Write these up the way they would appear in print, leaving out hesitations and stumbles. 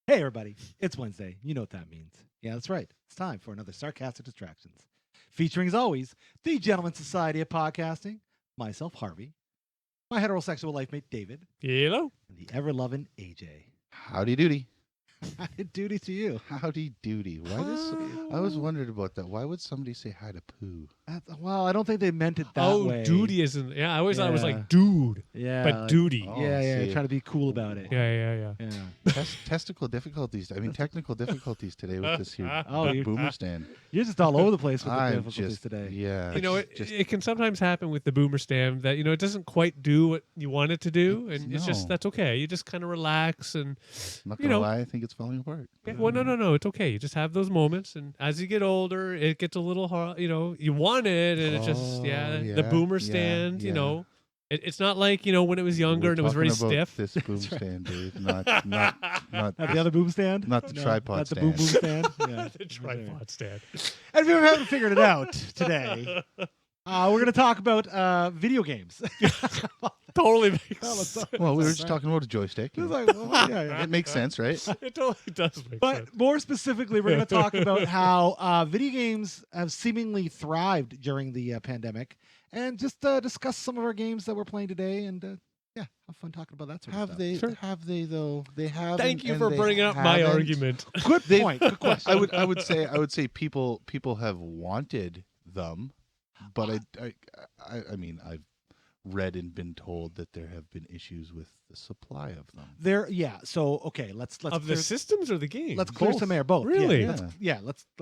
Hey, everybody. It's Wednesday. You know what that means. Yeah, that's right. It's time for another Sarcastic Distractions. Featuring, as always, the Gentleman Society of Podcasting, myself, Harvey, my heterosexual life mate, David, Hello. and the ever-loving AJ. Howdy doody. Duty to you. Howdy doody. Why this? I was wondering about that. Why would somebody say hi to poo? Well, I don't think they meant it that way. Duty isn't. Yeah, I always thought it was Yeah. like dude, Yeah. but like- duty. Oh, yeah, see. trying to be cool about it. Yeah. Yeah. Testicle difficulties. I mean, technical difficulties today with this here Oh, you- boomer stand. You're just all over the place with the I'm difficulties just today. Yeah. You know, it's just it can sometimes happen with the boomer stand that it doesn't quite do what you want it to do, and it's No. just that's okay. You just kind of relax and I'm not you gonna know- lie. I think it's falling apart. yeah, well, no, it's okay. You just have those moments, and as you get older, it gets a little hard. You want it, and it just the boomer stand. yeah. It's not like when it was younger We're and it was very talking about stiff. This boom stand, Dave. Not Not the other boom stand? Not the tripod Not the stand. boom stand? Yeah. The tripod stand. And if you haven't figured it out today, we're going to talk about video games. Totally makes Well, sense. Well, we were just talking about a joystick. It's like, well, yeah. It makes sense, right? It totally does make sense. But more specifically, we're going to talk about how video games have seemingly thrived during the pandemic, and just discuss some of our games that we're playing today, and have fun talking about that sort of Have stuff. they? Sure. Have they though? They have. Thank you for bringing up my argument. Good They've- point. Good question. I would say people have wanted them, but I mean I've read and been told that there have been issues with the supply of them. So okay, let's Of clear, the systems or the games? let's clear both. some air. Both. Really? Let's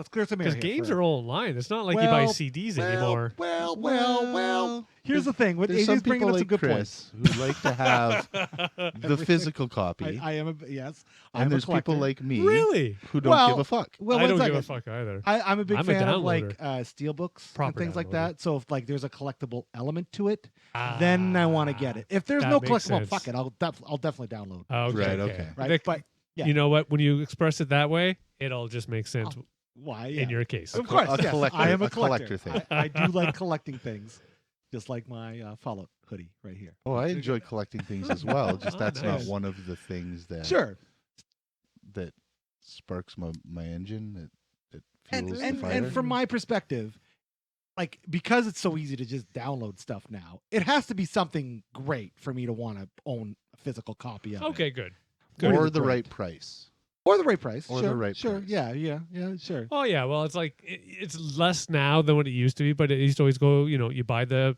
clear some air. Because games are all online. It's not like you buy Well, CDs anymore. Well. Here's the thing. With There's AJ's some bringing people up some like good points. Chris who like to have the physical copy, I am yes. I'm and a there's people collector. like me Really? who don't Well, give a fuck. Well, I one don't second. give a fuck either. I'm a big I'm a fan of like downloader. steelbooks and Proper things like downloader. that. So if like there's a collectible element to it, then I want to get it. If there's that no makes collectible, sense. fuck it. I'll definitely download. Okay, Right, okay. Right, Vic, but yeah. you know what? When you express it that way, it all just makes sense Why? in your case. Of course, A yes. collector- I am a a collector. collector thing. I do like collecting things, just like my Fallout hoodie right here. Oh, I enjoy collecting things as well. Just Oh, that's nice. not one of the things that Sure. that sparks my engine. That And fuels the and, fire. and from my perspective, like because it's so easy to just download stuff now, it has to be something great for me to want to own a physical copy of it. Okay, good. or Good. the Great. right price. Or the right price. Or sure, the right sure. price. Yeah, sure. Oh yeah, well it's like it's less now than what it used to be, but it used to always go. You buy the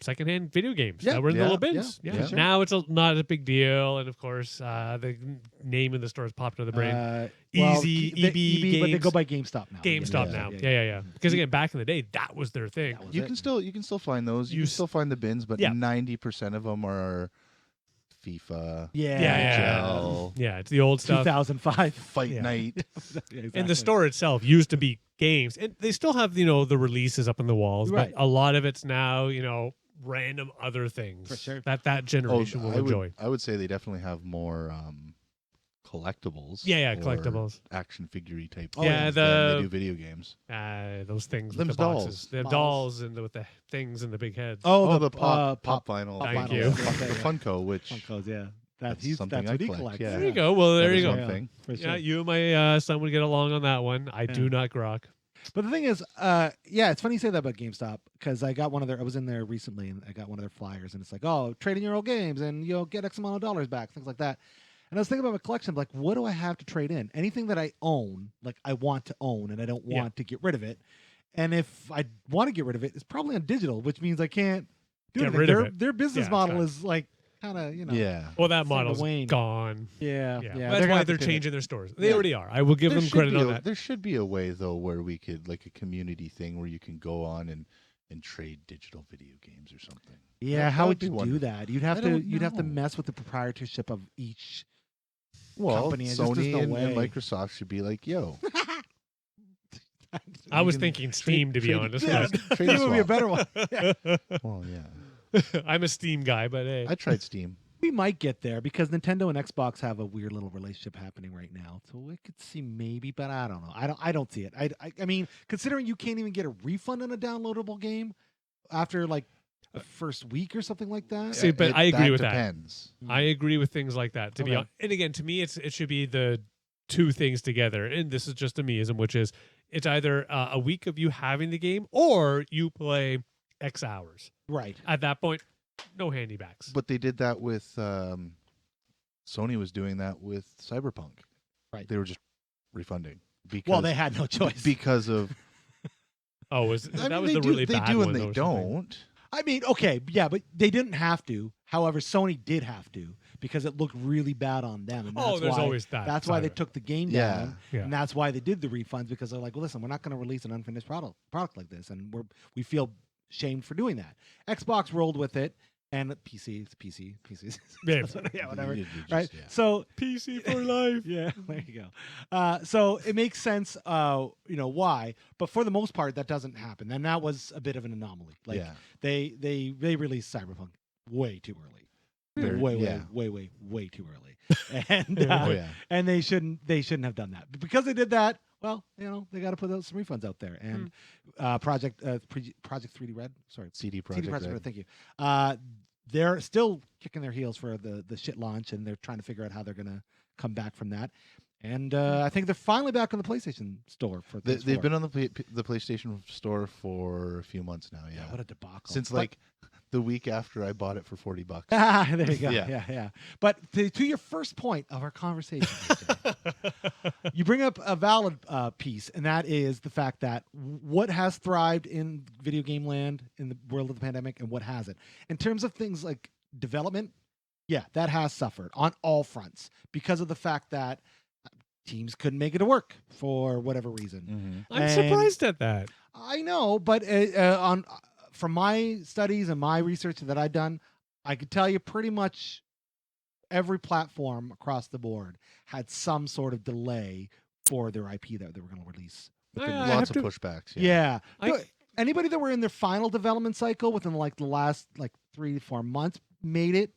secondhand video games Yeah, that were in the yeah, little bins. yeah, Yeah. for sure. Now it's not a big deal, and of course the name of the store has popped into the brain. Easy, the EB but they games. go by GameStop now. GameStop Yeah. now. Yeah. Because again, back in the day, that was their thing. That was You it. can still find those. You You can s- still find the bins, but Yeah. 90% of them are FIFA, Yeah. Gel, Yeah, it's the old stuff. 2005. Fight Yeah. Night. Yeah, And exactly. the store itself used to be games, and they still have the releases up on the walls, Right. but a lot of it's now random other things For sure. that generation will enjoy. I would say they definitely have more collectibles. Yeah, or collectibles. action figure type Oh, things yeah, than they the- do video games. Those things with Them's the boxes, dolls. the Models. dolls, and with the things and the big heads. Oh, the pop vinyl. Thank vinyl, you. yeah, The yeah. Funko, which Funkos, yeah. That's That's something what I he collect, collects. yeah. There you go. Well, there that you is go. one thing. For sure. Yeah, you and my son would get along on that one. I Yeah. do not grok. But the thing is, it's funny you say that about GameStop because I got I was in there recently and I got one of their flyers and it's like, oh, trade in your old games and you'll get X amount of dollars back, things like that. And I was thinking about my collection, like, what do I have to trade in? Anything that I own, like I want to own and I don't Yeah. want to get rid of it. And if I want to get rid of it, it's probably on digital, which means I can't do Get anything. rid of it. Their business Yeah, model it's is like kind of, Yeah. Well, that Starting to model's wane. gone. Yeah. Yeah, That's that's why why they're they're changing their stores. They Yeah. already are. I will give There them should credit be on a- that. There should be a way though where we could like a community thing where you can go on and trade digital video games or something. Yeah, That how would would be you do wonderful. that? You'd have I to don't you'd have to know. mess with the proprietorship of each. Well, Company, it's just there's Sony no and way. Microsoft should be like, yo, I was You can- thinking Steam, to be trade- honest. Yeah, trade Steam would be a swap. better one. Yeah. Well, yeah. but I'm a Steam guy, but hey. I tried Steam. We might get there because Nintendo and Xbox have a weird little relationship happening right now. So we could see maybe, but I don't know. I don't see it. I mean, considering you can't even get a refund on a downloadable game after like the first week or something like that. See, but I agree with that. depends. I agree with things like that. To be Okay. honest, and again, to me, it should be the two things together, and this is just a meism, which is it's either a week of you having the game or you play X hours. Right. At that point, no handybacks. But they did that with Sony was doing that with Cyberpunk. Right. They were just refunding because Well, they had no choice. because of That was the really they bad do one. and they though, or something. don't. I mean, okay, yeah, but they didn't have to. However, Sony did have to because it looked really bad on them. And that's There's why, always that. That's why they side of took the game Yeah. down, Yeah. and that's why they did the refunds because they're like, well, listen, we're not going to release an unfinished product like this, and we feel shamed for doing that. Xbox rolled with it, and PCs. Yeah. Yeah, whatever. You just- Right. yeah. So PC for life. yeah, there you go. So it makes sense, why, but for the most part, that doesn't happen, and that was a bit of an anomaly. Like Yeah. they released Cyberpunk way too early, Very- yeah. way too early, and Oh yeah. and they shouldn't have done that. But because they did that, well, they got to put some refunds out there. And Project 3D Red, sorry, CD CD Projekt Projekt Red. Red, thank you. They're still kicking their heels for the shit launch, and they're trying to figure out how they're going to come back from that. And I think they're finally back on the PlayStation Store for They've been on the PlayStation Store for a few months now. Yeah. what a debacle. Since But- like the week after I bought it for $40. there you go. Yeah. Yeah. But to your first point of our conversation, AJ, you bring up a valid piece, and that is the fact that what has thrived in video game land in the world of the pandemic and what hasn't. In terms of things like development, yeah, that has suffered on all fronts because of the fact that teams couldn't make it to work for whatever reason. Mm-hmm. I'm And- surprised at that. I know, but from my studies and my research that I've done, I could tell you pretty much every platform across the board had some sort of delay for their IP that they were going to release. within I the- Lots have of to- pushbacks. yeah. I- So anybody that were in their final development cycle within like the last 3 to 4 months made it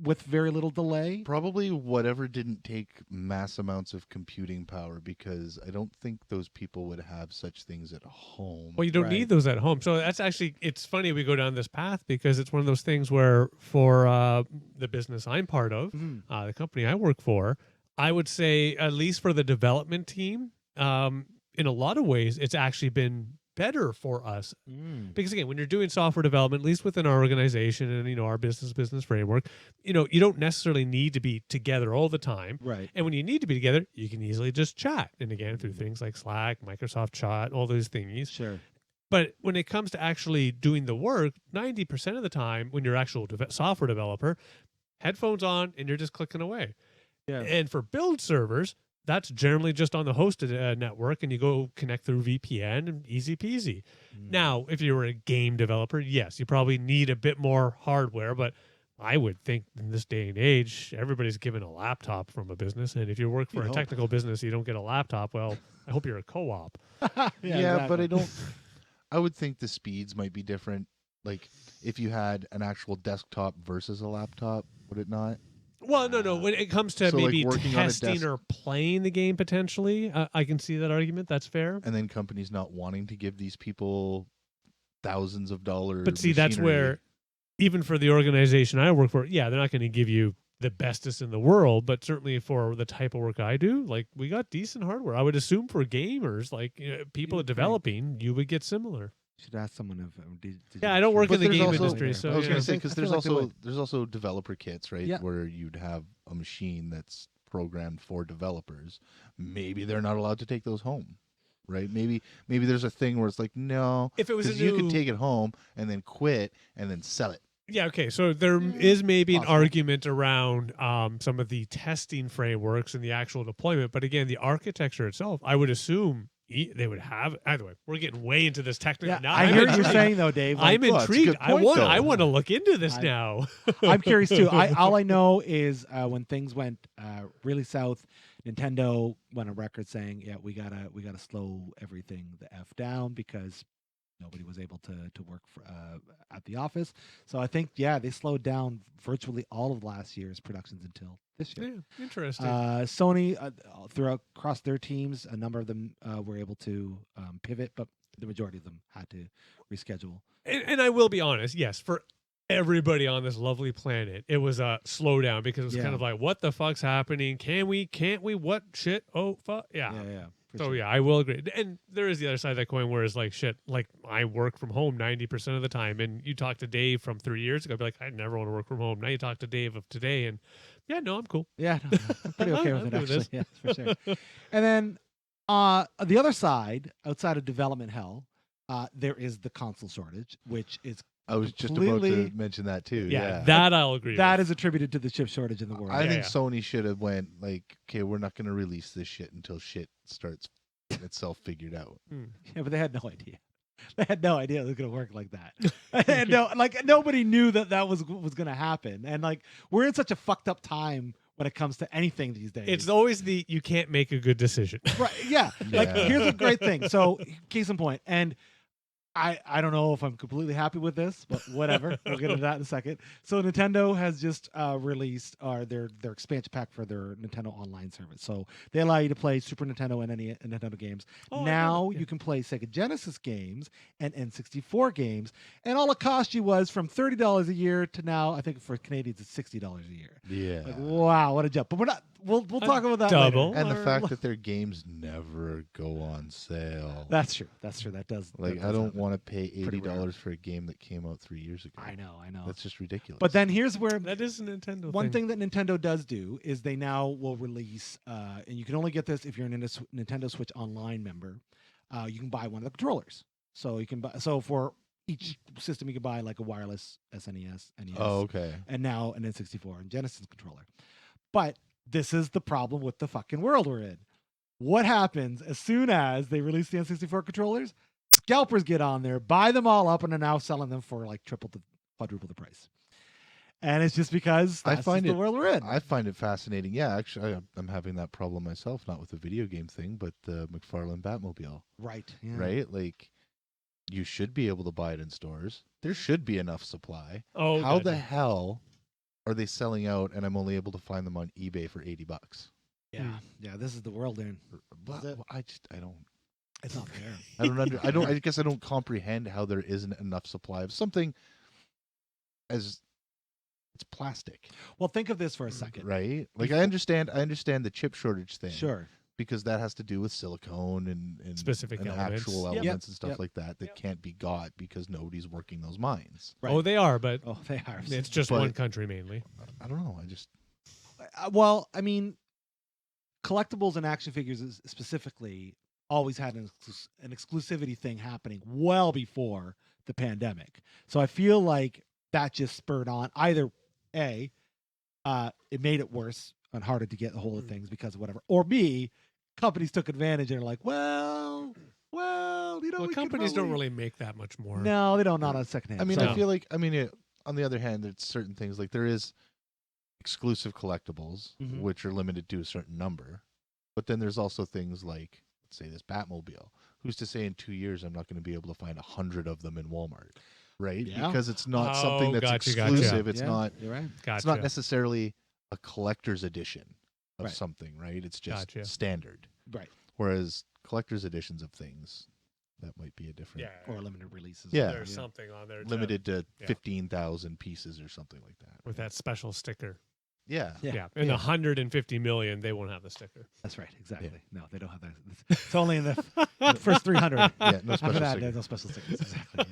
with very little delay. Probably whatever didn't take mass amounts of computing power, because I don't think those people would have such things at home. Well, you don't Right. need those at home. So that's actually, it's funny we go down this path because it's one of those things where for the business I'm part of, Mhm. the company I work for, I would say, at least for the development team, in a lot of ways, it's actually been better for us. Because again, when you're doing software development, at least within our organization and our business framework, you don't necessarily need to be together all the time. Right. And when you need to be together, you can easily just chat. And again, through things like Slack, Microsoft Chat, all those thingies. Sure. But when it comes to actually doing the work, 90% of the time, when you're actual software developer, headphones on and you're just clicking away. Yeah. And for build servers, that's generally just on the hosted network, and you go connect through VPN, and easy peasy. Now, if you were a game developer, yes, you probably need a bit more hardware, but I would think in this day and age, everybody's given a laptop from a business, and if you work for You'd a hope. technical business, you don't get a laptop. Well, I hope you're a co-op. Yeah, but exactly. I don't. I would think the speeds might be different. Like if you had an actual desktop versus a laptop, would it not? Well, no. When it comes to So, like, maybe working on a testing desk- or playing the game potentially, I can see that argument. That's fair. And then companies not wanting to give these people thousands of dollars. But see, that's where, even for the organization I work for, yeah, they're not going to give you the bestest in the world, but certainly for the type of work I do, like we got decent hardware. I would assume for gamers, like people would think. developing, you would get similar. Should ask someone if did Yeah, I don't work But in the there's game also- industry, so I was yeah. going to say I because feel there's like they also developer kits, right? Yeah. Where you'd have a machine that's programmed for developers. Maybe they're not allowed to take those home, right? Maybe there's a thing where it's like, no, If it was a because you new, could take it home and then quit and then sell it. yeah, okay. So there is maybe an Possible. argument around some of the testing frameworks and the actual deployment, but again, the architecture itself, I would assume they would have. Either way, we're getting way into this technical. Yeah, Now I I'm hear what you're intrigued. saying though, Dave. Like, I'm Well, it's a intrigued. good point, I though. want to look into this I- now. I'm curious too. All I know is when things went really south, Nintendo went on record saying, "Yeah, we gotta slow everything the f down because nobody was able to work at the office." So I think they slowed down virtually all of last year's productions until this year. Yeah, interesting. Sony across their teams, a number of them were able to pivot, but the majority of them had to reschedule. And I will be honest, yes, for everybody on this lovely planet, it was a slowdown because it was Yeah. kind of like, what the fuck's happening? Can we? Can't we? What shit? Oh fuck! Yeah. For So sure. yeah, I will agree. And there is the other side of that coin where it's like shit. Like I work from home 90% of the time, and you talk to Dave from 3 years ago, be like, I never want to work from home. Now you talk to Dave of today, and yeah, no, I'm cool. Yeah, no, I'm pretty okay with I'm it good with actually. Yeah, for sure. And then the other side, outside of development hell, there is the console shortage, which is I was just about completely- to mention that too. Yeah, Yeah, that I'll agree. that with. is attributed to the chip shortage in the world. I Yeah, think yeah. Sony should have went like, okay, we're not going to release this shit until shit starts itself figured out. Yeah, but they had no idea. They had no idea it was going to work like that. And no, like nobody knew that was going to happen. And like we're in such a fucked up time when it comes to anything these days. It's always the you can't make a good decision. right. Yeah. Like Yeah. here's a great thing. So case in point, and I don't know if I'm completely happy with this, but whatever. We'll get into that in a second. So Nintendo has just released their expansion pack for their Nintendo Online service. So they allow you to play Super Nintendo and any Nintendo games. Oh, I now know that, yeah. you can play Sega Genesis games and N64 games, and all it cost you was from $30 a year to now I think for Canadians it's $60 a year. Yeah, Like wow, what a jump! But we're not. We'll talk about that double. later. and the or- fact that their games never go on sale. That's true. That's true. That does. Like, that I does don't happen. want to pay Pretty rare. $80 for a game that came out 3 years ago. I know. That's just ridiculous. But then here's where That is a Nintendo one thing that Nintendo does do is they now will release, and you can only get this if you're a Nintendo Switch Online member. You can buy one of the controllers. So you can buy. So for each system, you can buy like a wireless SNES, NES, oh, okay. and now an N64 and Genesis controller. But this is the problem with the fucking world we're in. What happens as soon as they release the N64 controllers? Scalpers get on there, buy them all up, and are now selling them for like quadruple the price. And it's just because I that's find just the world we're in. I find it fascinating. Yeah, actually, I'm having that problem myself, not with the video game thing, but the McFarlane Batmobile, Right. Yeah. right? Like, you should be able to buy it in stores. There should be enough supply. Oh, How gotcha. the hell are they selling out and I'm only able to find them on eBay for $80? Yeah. Yeah. This is the world in. But it? I don't It's not fair. I guess I don't comprehend how there isn't enough supply of something as it's plastic, Well, think of this for a second. right? Like I understand the chip shortage thing. Sure. Because that has to do with silicone and Specific and elements. actual Yep. elements and stuff Yep. like that Yep. can't be got because nobody's working those mines. Right. Oh, they are, but Oh, they are. it's just But- one country mainly. I don't know. I just Well, I mean, collectibles and action figures specifically always had an exclusivity thing happening well before the pandemic. So I feel like that just spurred on either A, it made it worse and harder to get a hold of things because of whatever, or B, companies took advantage and are like, well, you know, Well, we could companies don't probably- really make that much more. No, they don't. Not on secondhand. I mean, So- I feel like on the other hand, there's certain things like there is exclusive collectibles Mhm. which are limited to a certain number, but then there's also things like, let's say, this Batmobile. Who's to say in 2 years I'm not going to be able to find 100 of them in Walmart, right? Yeah. Because it's not Oh, something that's gotcha. exclusive. It's Yeah, not. You're right. Gotcha. It's not necessarily a collector's edition of Right. something, right? It's just Gotcha. standard. Right. Whereas collector's editions of things, that might be a different. Yeah. Or limited releases. Yeah. There's something on there. Limited to Yeah. 15,000 pieces or something like that. with that special sticker. Yeah. Yeah. Yeah. In the 150 million, they won't have the sticker. That's right. Exactly. No, they don't have that. It's only in the first 300. Yeah, no After special that, sticker. there's no special stickers. Exactly.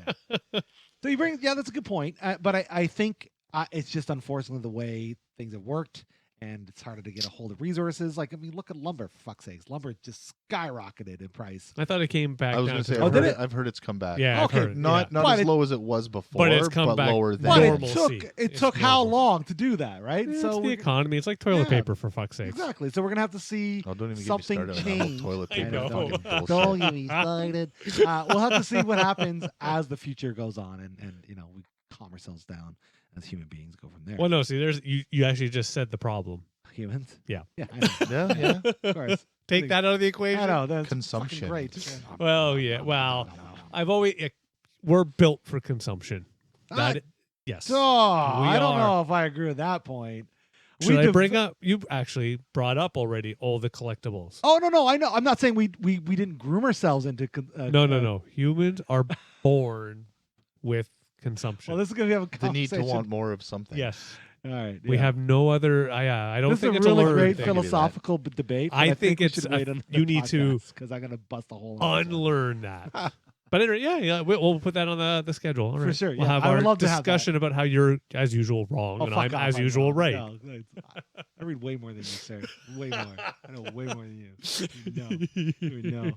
Yeah. So you bring, that's a good point. But I think it's just unfortunately the way things have worked, and it's harder to get a hold of resources. Like, I mean, look at lumber, for fuck's sakes. Lumber just skyrocketed in price. I thought it came back I was down going to to say, Oh, did it? I've heard it's come back. Yeah, I've Okay, heard it, Not yeah. not But as low as it was before, but it's come back lower than. But normal. it Normalcy. it It's took how normal. long to do that, right? It's so the we're- economy. It's like toilet Yeah. paper, for fuck's sake. exactly. So we're gonna have to see. Oh, don't even Something get me started on that whole changed. toilet I paper. know. fucking bullshit. Don't get me started. We'll have to see what happens as the future goes on, and you know, we calm ourselves down as human beings. Go from there. Well, no, see, there's you actually just said the problem. Humans. Yeah. Yeah. I know. Yeah, yeah. Of course. Take that out of the equation. I know. That's Consumption. fucking great. Well, yeah. Well, I've always we're built for consumption. Ah, Yes. Oh, I don't are. know if I agree with that point. Should I dev- bring up? You actually brought up already all the collectibles. Oh no, I know. I'm not saying we didn't groom ourselves into. No. Humans are born with consumption. Well, this is going to have a The conversation. need to want more of something. Yes. All right. We yeah. have no other. I don't This think is it's a really a learned great thing. philosophical debate. But I I think we it's should a- wait on you need to because I'm going to bust a hole. Unlearn that. But anyway, yeah, we'll put that on the schedule. All For right. sure, We'll yeah. have I would our love to have that. discussion about how you're, as usual, wrong, Oh, and fuck I'm, off, as I'm usual, wrong. right. No, I read way more than you, sir. Way more. I know way more than you. You know.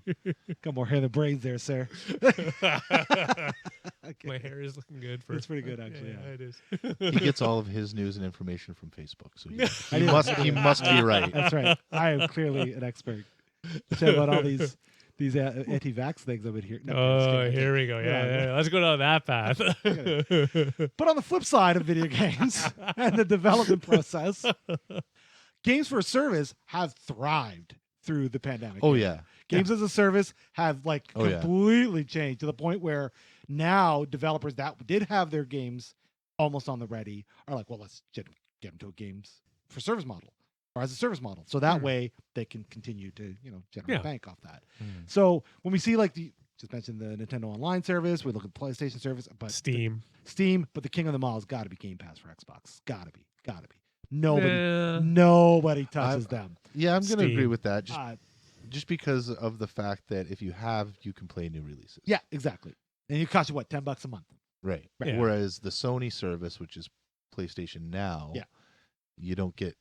Got more hair than brains there, sir. Okay. My hair is looking good. It's pretty good, actually. Yeah, Yeah. it is. He gets all of his news and information from Facebook, so I he do. he must be right. That's right. I am clearly an expert. Check out all these anti-vax things I've been hearing. No, I'm just Oh, kidding. here we go. Yeah. Yeah. Let's go down that path. But on the flip side of video games and the development process, games for a service have thrived through the pandemic. Oh yeah, Games as a service have like Oh, yeah. completely changed to the point where now developers that did have their games almost on the ready are like, well, let's get them to a games for service model or as a service model. So that way they can continue to, generate Yeah. bank off that. So when we see like just mentioned the Nintendo Online service, we look at the PlayStation service, but Steam. but the king of them all has got to be Game Pass for Xbox. Got to be. Nobody, Yeah. nobody touches them. yeah. I'm going to agree Steam. with that, Uh, just because of the fact that if you have, you can play new releases. yeah, exactly. And it costs you what, $10 a month? Right. Yeah. Whereas the Sony service, which is PlayStation Now, Yeah. you don't get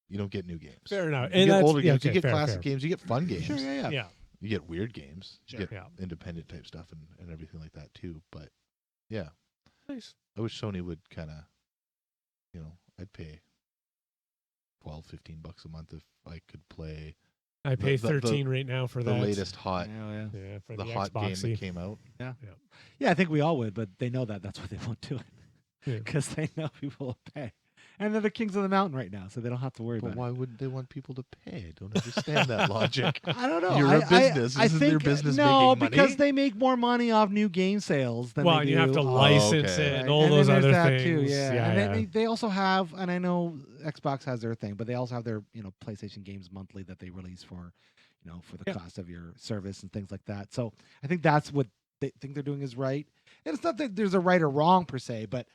you don't get new games. Fair enough. You And get that's- older yeah, games, you okay, get fair, classic fair. games, you get fun games. Sure, yeah. Yeah. You get weird games, Sure. you get Yeah. independent type stuff and everything like that too. But yeah, Nice. I wish Sony would kind of, I'd pay $12-15 a month if I could play I pay the- 13 right now for the that. latest hot, Yeah. Yeah, for the the hot game Xboxy. that came out. Yeah, I think we all would, but they know that that's why they won't do it Yeah. because they know people will pay, and they're the kings of the mountain right now, so they don't have to worry But about why wouldn't they want people to pay? I don't understand that logic. it. I don't know. You're a business. I Isn't think your business no, making money? because they make more money off new game sales than Well, they and do you have to off- license okay. it Right. and all then those there's other that things. too, yeah. Yeah, And yeah. they also have, and I know Xbox has their thing, but they also have their PlayStation games monthly that they release for for the Yeah. cost of your service and things like that. So I think that's what they think they're doing is right. And it's not that there's a right or wrong per se, but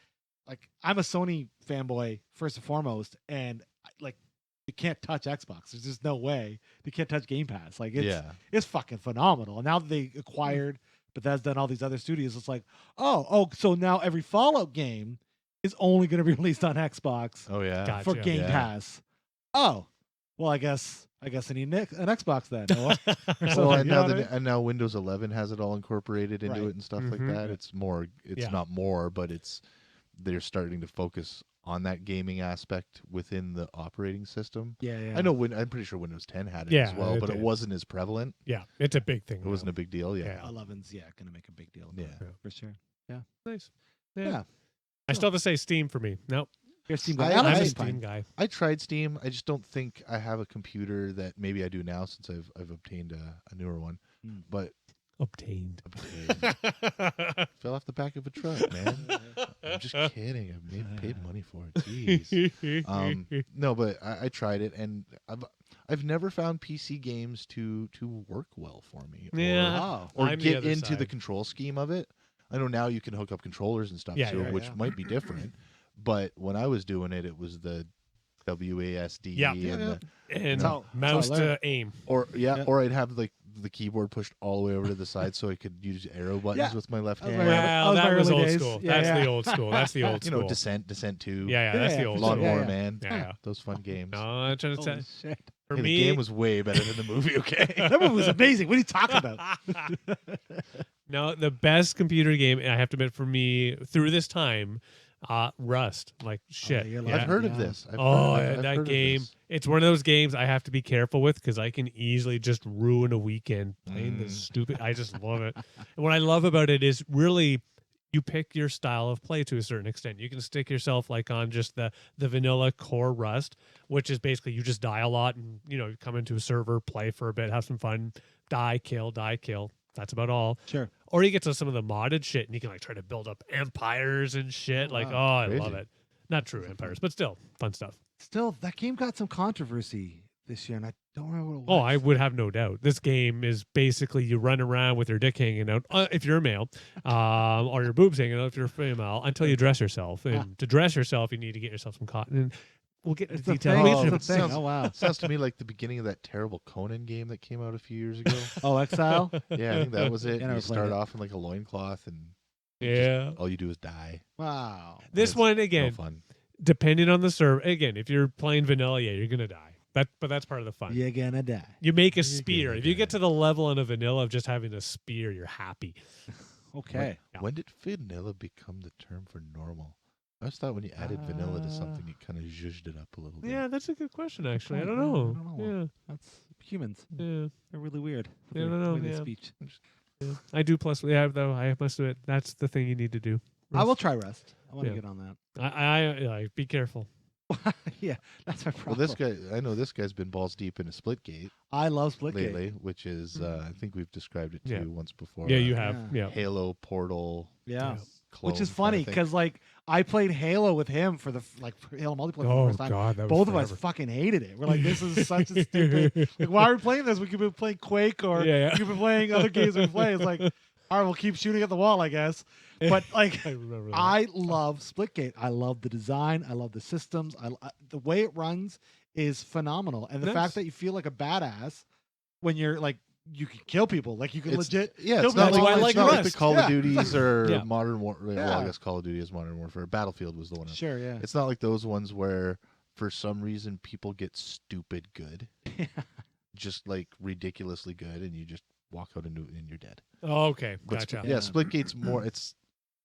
like I'm a Sony fanboy first and foremost, and like you can't touch Xbox. There's just no way they can't touch Game Pass. Like it's fucking phenomenal. And now that they acquired Bethesda and all these other studios, it's like so now every Fallout game is only going to be released on Xbox Oh yeah. Gotcha. for Game Yeah. Pass. Oh, well, I guess I need an Xbox then. Or Well, something, and you know now what I mean? and now Windows 11 has it all incorporated into Right. it and stuff Mhm. like that. It's more. It's Yeah. not more, but they're starting to focus on that gaming aspect within the operating system. Yeah. I know. I'm pretty sure Windows 10 had it Yeah, as well, it but it did. wasn't as prevalent. Yeah, it's a big thing. It wasn't now. a big deal. Yeah. Yeah. 11's going to make a big deal. Yeah. for sure. Nice. Yeah. I still have to say Steam for me. Nope. You're a Steam I- guy. I I'm like a like Steam Steam fine. guy. I tried Steam. I just don't think I have a computer that maybe I do now since I've obtained a newer one. Hmm. But Obtained. fell off the back of a truck, man. I'm just kidding. I paid money for it. Jeez. No, but I tried it, and I've never found PC games to work well for me. Yeah. Oh. Or I'm the get other into the side. control scheme of it. I know now you can hook up controllers and stuff, Yeah, so, yeah, which yeah. might be different. But when I was doing it, it was the WASD Yeah. and Yeah, the and That's mouse how I learned. to aim. Yeah. or I'd have like the keyboard pushed all the way over to the side so I could use arrow buttons Yeah. with my left That was hand. my- Well, that that was was my early old days. school. Yeah, That's yeah. the old school. That's the old You school. know, Descent 2. Yeah, that's the Yeah, old for sure. school. Lawnmower Yeah. Man. Yeah. Those fun games. No, I'm trying to Holy say shit. for Hey, me. the game was way better than the movie, okay? That movie was amazing. What are you talking about? No, the best computer game, I have to admit, for me through this time, Rust. Like shit. you're yeah. I've heard of Yeah. this. I've Oh, heard, I've that heard of game. this. It's one of those games I have to be careful with because I can easily just ruin a weekend playing this Mm. stupid. I just love it. And what I love about it is really you pick your style of play to a certain extent. You can stick yourself like on just the vanilla core Rust, which is basically you just die a lot and you come into a server, play for a bit, have some fun, die, kill. That's about all. Sure. Or you get to some of the modded shit and you can like try to build up empires and shit. Oh, like, wow. I love Crazy. it. Not true empires, but still fun stuff. Still, that game got some controversy this year, and I Don't remember what it was. Oh, I would have no doubt. This game is basically you run around with your dick hanging out if you're a male, or your boobs hanging out if you're a female, until you dress yourself. And to dress yourself, you need to get yourself some cotton. And we'll get into It's a detail. thing. We'll It's get a into- thing. sounds- Oh wow. Sounds to me like the beginning of that terrible Conan game that came out a few years ago. Oh, Exile. Yeah, I think that was it. Yeah, I never You played start it. off in like a loincloth and Yeah. all you do is die. Wow. This It's one no again, fun. depending on the server. Again, if you're playing vanilla, yeah, you're gonna die. But that's part of the fun. You're gonna die. You make a You're spear. gonna If you die. get to the level in a vanilla of just having a spear, you're happy. Okay. Yeah. When did vanilla become the term for normal? I just thought when you added vanilla to something, it kind of zhuzhed it up a little bit. Yeah, that's a good question. Actually, I point. don't Yeah, know. I don't know. That's humans. Yeah, They're really weird. Yeah, I The don't know, way they yeah. speech. yeah. I do plus. Yeah, though I must admit that's the thing you need to do. I will try Rust. I want to Yeah. get on that. I be careful. Yeah, that's my Well, problem. this guy, I know this guy's been balls deep into Splitgate I love Splitgate. lately, which is, I think we've described it to Yeah. you once before. Yeah, you have. Yeah. Yeah. Halo Portal. Yeah. Clone Which is kinda funny thing. because like I played Halo with him for the for Halo multiplayer for the Oh first time. God, that was Both of us forever. fucking hated it. We're like, this is such a stupid. Like, why are we playing this? We could be playing Quake or Yeah. we could be playing other games we play. It's like, all right, we'll keep shooting at the wall, I guess. But like, I remember that. I love Splitgate. I love the design. I love the systems. The way it runs is phenomenal, and the Nice. fact that you feel like a badass when you're like you can kill people. Like you can It's- legit. Yeah, kill it's not people. why I like, like it's not like the Rust. Call Yeah. of Duties or Yeah. Modern War. Well, Yeah. I guess Call of Duty is Modern Warfare. Battlefield was the one. Sure, yeah. It's not like those ones where, for some reason, people get stupid good, just like ridiculously good, and you just walk out and you're dead. Oh, okay, But gotcha. yeah, Splitgate's more. It's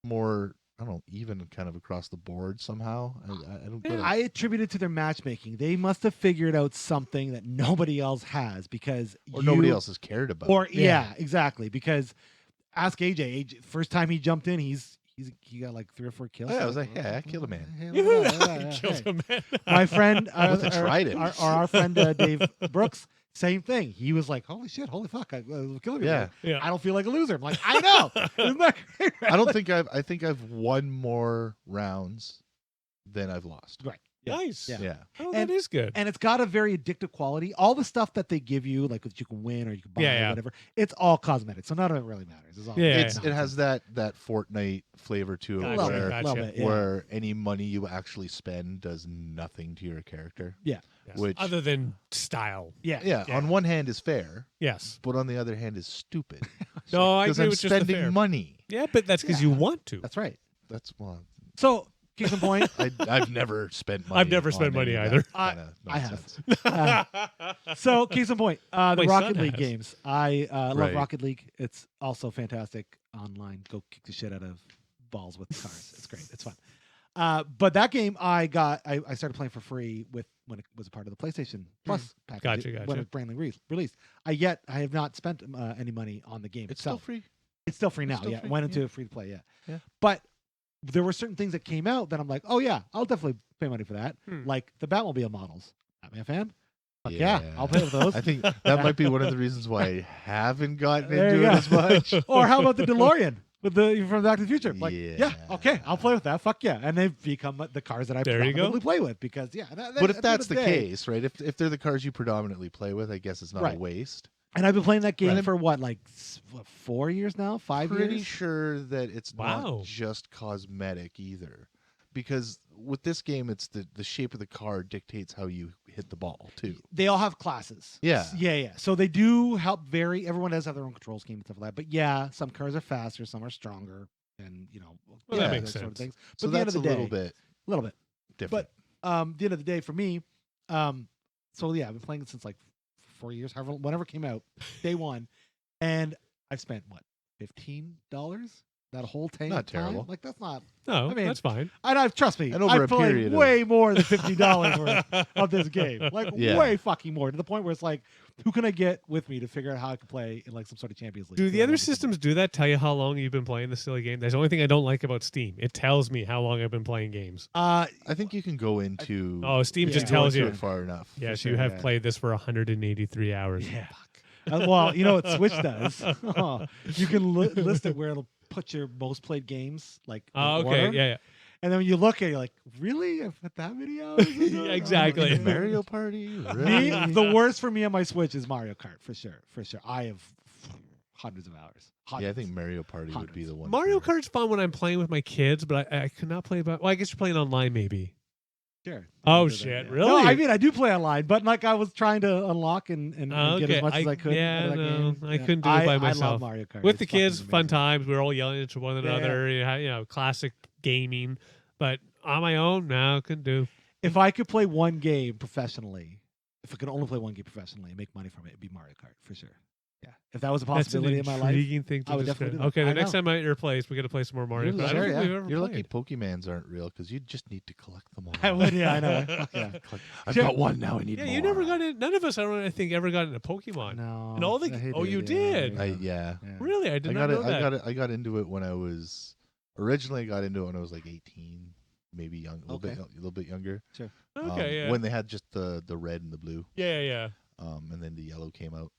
more. I don't know, even kind of across the board somehow. I don't get it. I attribute it to their matchmaking. They must have figured out something that nobody else has because or nobody else has cared about. Or it. yeah, exactly. Because ask AJ. AJ. First time he jumped in, he got like 3 or 4 kills. Yeah, I was like, yeah, I killed a man. Killed him, man. My friend, With a trident. our friend Dave Brooks, same thing. He was like, "Holy shit, holy fuck, I was killing me." Yeah. Yeah. I don't feel like a loser. I'm like, I know. Isn't that great? I don't think I think I've won more rounds than I've lost. Right. Nice. Yeah. Yeah. Oh, And- that is good. And it's got a very addictive quality. All the stuff that they give you, like that you can win or you can buy Yeah, or yeah. whatever, it's all cosmetic. So none of it really matters. It's all Yeah, It has that Fortnite flavor to it Gotcha, love where, it. gotcha. Love it. Yeah. where any money you actually spend does nothing to your character. Yes. which- other than style. Yeah. Yeah, Yeah. on one hand is fair, Yes. but on the other hand is stupid. No, I Because agree I'm with just the spending fair. money. Yeah, but that's because you Yeah. want to. That's right. That's well, So, case in point, I've never spent money. I've never on spent money any of either. that kinda I have. nonsense. So, case in point, the My Rocket son League has. games. I love Right. Rocket League. It's also fantastic online. Go kick the shit out of balls with cars. It's great. It's fun. But that game I started playing for free when it was a part of the PlayStation Plus package. Gotcha, When gotcha. it was brandly released. I have not spent any money on the game It's still itself. free. It's still free now. still Yeah, free, went yeah. into free to play. Yeah. Yeah. But there were certain things that came out that I'm like, oh yeah, I'll definitely pay money for that. Like the Batmobile models. Batman fan? Fuck yeah, I'll play with those. I think that might be one of the reasons why I haven't gotten There into you it go. as much. Or how about the DeLorean with the from Back to the Future? Like, yeah, Yeah. okay, I'll play with that. Fuck yeah, and they've become the cars that I There you go. predominantly play with because yeah. But if at that's end the of day- case, right? If they're the cars you predominantly play with, I guess it's not Right. a waste. and I've been playing that game Right. for what, like 4 years now, 5 Pretty years. sure that it's Wow. not just cosmetic either, because with this game, it's the shape of the car dictates how you hit the ball too. They all have classes. Yeah. Yeah. So they do help vary. Everyone does have their own control scheme and stuff like that. But yeah, some cars are faster, some are stronger, and Well, that Yeah. makes those sort of sense. things. But So at the end that's of the a day, little bit a little bit. different. The end of the day for me, so yeah, I've been playing it since like 4 years, whenever it came out, day one, and I've spent what, $15 that whole time. Not terrible. Like that's not. No, I mean, that's fine. And I've trust me, And over I've a played period of- way more than $50 worth of this game. Like Yeah. way fucking more to the point where it's like, who can I get with me to figure out how I can play in like some sort of Champions League? Do So the I other love it so much. systems do that? Tell you how long you've been playing the silly game? That's the only thing I don't like about Steam. It tells me how long I've been playing games. I think you can go into Oh, Steam just Yeah. go tells into you. it far enough. Yes, sure, you have yeah. played this for 183 hours. Yeah. Well, you know what Switch does? You can list it where it'll put your most played games like in Oh, okay. order. Yeah, yeah. And then when you look at it, you're like, really? I've put that many hours? into it? Exactly. Oh, Mario Party. Me, Really? the worst for me on my Switch is Mario Kart for sure. For sure, I have hundreds of hours. Yeah, I Hundreds. think Mario Party would be Hundreds. the one. Mario for- Kart's fun when I'm playing with my kids, but I could not play. Well, I guess you're playing online, maybe. Sure. Oh, I do that, shit, yeah. really? No, I mean I do play online, but like I was trying to unlock and get Okay, as much as I could. yeah, out of that no, game. I couldn't do it by I myself. love Mario Kart. With It's the fucking kids, fun amazing. times. We were all yelling at one Yeah. another. You know, classic gaming. But on my own, no, couldn't do. If I could play one game professionally, if I could only play one game professionally and make money from it, it'd be Mario Kart for sure. Yeah, if that was a That's an possibility in my life, intriguing thing to I would discuss. definitely do that. Okay, the I next know. time I'm at your place, we got to play some more Mario You're Kart. I don't lucky- think we've ever You're lucky played. Pokemans aren't real because you just need to collect them all. I would. Yeah, I know. Fuck yeah. I've Sure. got one now. I need Yeah, more. you never got in. None of us, I think, ever got into Pokemon. No. And all the- I hate oh, it, you yeah, did? Yeah. Really, I did not know that. I got into it when I was originally. I got into it when I was like 18, maybe young, a little bit younger. Okay, yeah. When they had just the red and the blue, Yeah. and then the yellow came out.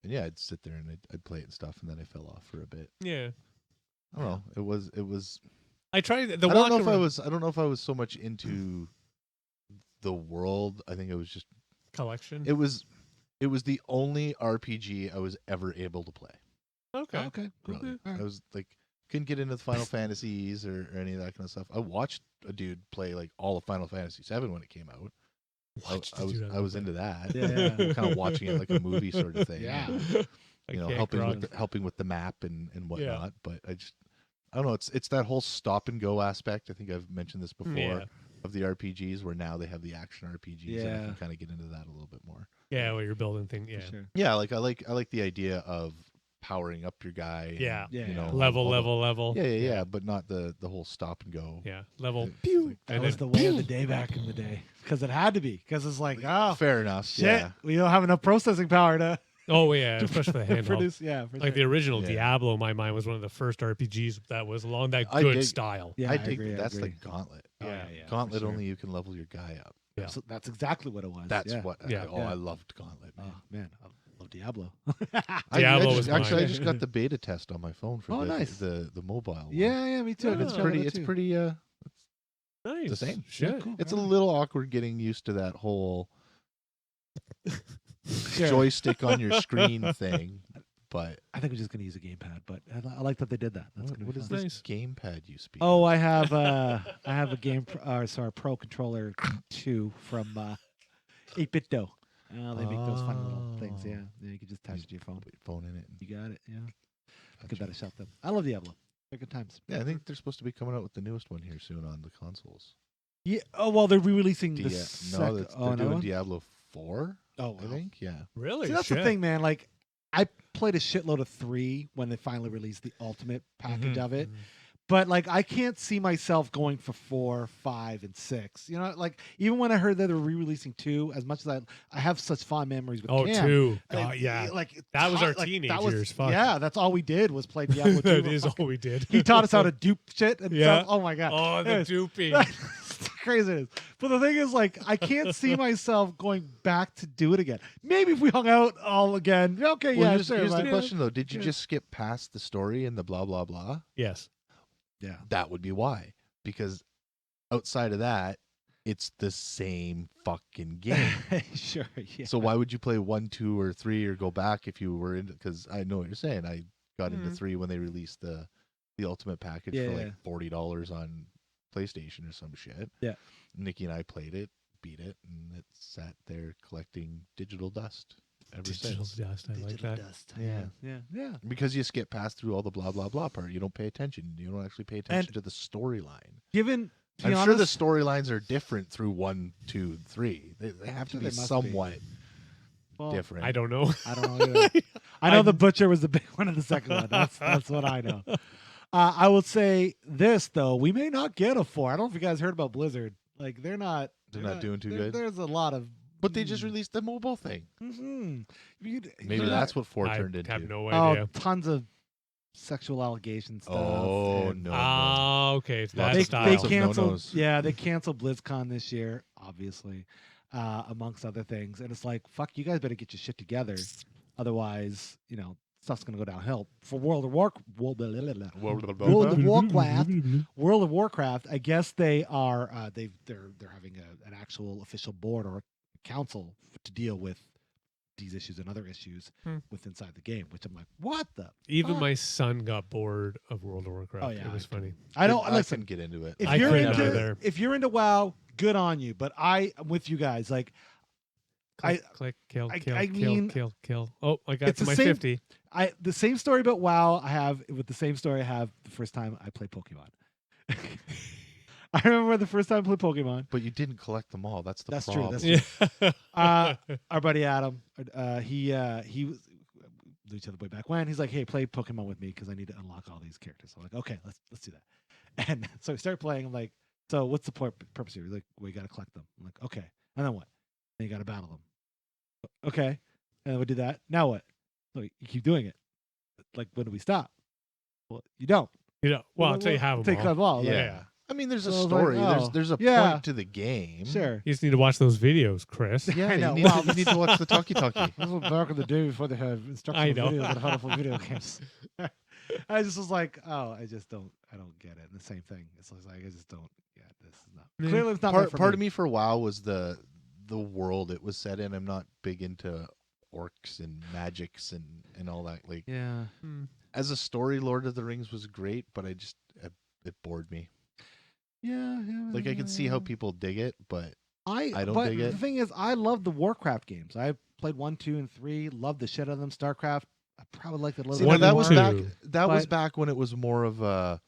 And yeah, I'd sit there and I'd play it and stuff, and then I fell off for a bit. Yeah. I don't know. It was. I tried the I walk don't know if I around was. I don't know if I was so much into the world. I think it was just. collection. It was the only RPG I was ever able to play. Okay. Okay. Cool. Really. All right. I was like, couldn't get into the Final Fantasies or any of that kind of stuff. I watched a dude play like all of Final Fantasy VII when it came out. I was into that. Yeah. Kind of watching it like a movie sort of thing. Yeah. I You know, can't grok. helping with the map and whatnot. Yeah. But I don't know. It's that whole stop and go aspect. I think I've mentioned this before. Yeah. Of the RPGs, where now they have the action RPGs, and I Yeah. can kind of get into that a little bit more. Yeah, where you're building things. Yeah. For sure. Yeah, like I like the idea of powering up your guy. and, Yeah. Yeah. you know, Level. Yeah, but not the whole stop and go. Yeah. Level. It's Pew. like- That And was then the way of pew. the day back in the day because it had to be because it's like Fair enough. shit, Yeah. we don't have enough processing power to Oh yeah, especially for the handheld. produce. Yeah, for Like the sure. original Yeah. Diablo, in my mind, was one of the first RPGs that was along that I good dig- style. Yeah, I dig agree, that's agree. like Gauntlet. Oh, Yeah. yeah, Gauntlet for sure. only you can level your guy up. Yeah. So that's exactly what it was. That's yeah. what. Yeah. I loved Gauntlet. Man. Oh man, I love Diablo. Diablo was actually I mine. just got the beta test on my phone for Oh, the, nice. the mobile one. yeah, me too. Yeah, I've been It's struggling pretty. with It's that too. pretty. Nice. the same. Shit. Yeah, cool. It's a Right on. little awkward getting used to that whole Sure. joystick on your screen thing. But I think we're just gonna use a gamepad, but I like that they did that. That's gonna what be is fun. this Nice. gamepad you speak? Oh, of? I have a Pro Controller 2 from 8-Bit Dough. They make those fun little things. Oh. Yeah, you can just attach it to your phone. Put your phone in it. and- You got it. Yeah, give Gotcha. that a shot. Then I love Diablo. They're good times. Yeah, I think they're supposed to be coming out with the newest one here soon on the consoles. Yeah. Oh well, they're re-releasing the No, second. they're Oh, doing no. Diablo 4. Oh, I wow. think. Yeah. Really? See, that's Shit. the thing, man. Like, I played a shitload of 3 when they finally released the ultimate package Mhm. of it. But like, I can't see myself going for 4, 5, and 6. You know, like even when I heard that they were re-releasing 2, as much as I have such fond memories with Oh, Cam, two. like, God, yeah. like That was our like, teenage that was- years, fuck. Yeah, that's all we did was play Diablo 2. That We're is fucking- all we did. He taught us how to dupe shit and Yeah. stuff. Oh my god. Oh, the Anyways, duping. That's how crazy it is. But the thing is, like, I can't see myself going back to do it again. Maybe if we hung out all again. Okay, Well, yeah, here's, sure. here's the but- question though: did you Yeah. just skip past the story and the blah blah blah? Yes. Yeah. That would be why. Because outside of that, it's the same fucking game. Sure. Yeah. So why would you play 1, 2, or 3 or go back if you were into? Because I know what you're saying. I got into Mhm. 3 when they released the ultimate package Yeah, for yeah. like $40 on PlayStation or some shit. Yeah. Nikki and I played it, beat it, and it sat there collecting digital dust ever Digital since. dust. I like Digital that. dust. Yeah. Yeah. Because you skip past through all the blah blah blah part. You don't pay attention. You don't actually pay attention to the storyline. Given, to be I'm sure the honest, storylines are different through 1, 2, 3. They have to Sure be they must be. somewhat well, different. I don't know. I don't know. Either. I know the butcher was the big one in the second one. That's what I know. I will say this though: we may not get a 4. I don't know if you guys heard about Blizzard. Like they're not doing too good? There's a lot of. But they just released the mobile thing. Mm-hmm. Maybe that's what 4 I turned into. have no Oh, idea. tons of sexual allegations stuff. Oh and no! Ah, okay. It's Lots that They, of style. they lots of canceled. no-nos. Yeah, they canceled BlizzCon this year, obviously, amongst other things. And it's like, fuck, you guys better get your shit together, otherwise, stuff's gonna go downhill. For World of Warcraft, I guess they are they're having an actual official board or a council to deal with these issues and other issues with inside the game, which I'm like, what the Even fuck? my son got bored of World of Warcraft. Oh, yeah, It was funny. I don't I listen. couldn't get into it. If I you're couldn't into either. if you're into WoW, good on you. But I'm with you guys. Like Click, kill, I kill, mean, kill. Oh, I got it's to the my same- 50. the same story about WoW I have with the same story I have the first time I played Pokemon. I remember the first time I played Pokemon. But you didn't collect them all. That's the That's true, problem. that's Yeah. Our buddy Adam, he was knew each other way back when. He's like, "Hey, play Pokemon with me because I need to unlock all these characters." I'm like, "Okay, let's do that." And so we started playing. I'm like, "So what's the purpose here?" He's like, "We got to collect them." I'm like, "Okay." And then what? Then you got to battle them. Okay. And then we do that. Now what? So you keep doing it. Like, when do we stop? Well, you don't. Well, until you have them Take all. them all. Yeah. Yeah. I mean, there's a So I was like, story. oh, There's a yeah. point to the game. Sure. You just need to watch those videos, Chris. Yeah, I know. you need, Well, you need to watch the talkie-talkie. This was back in the day before they had instructional know. videos on how to play video games. I just was like, oh, I don't get it. And the same thing. It's like I just don't. Yeah, this is not. Yeah. Clearly, it's not meant for Part of me for WoW was the world it was set in. I'm not big into orcs and magics and all that. Like, Yeah. as a story, Lord of the Rings was great, but it bored me. Yeah. Like, I can see how people dig it, but I don't but dig the it. thing is, I love the Warcraft games. I played 1, 2, and 3. Loved the shit out of them. StarCraft, I probably liked it a little See, bit now that more. was two. back. That was But- back when it was more of a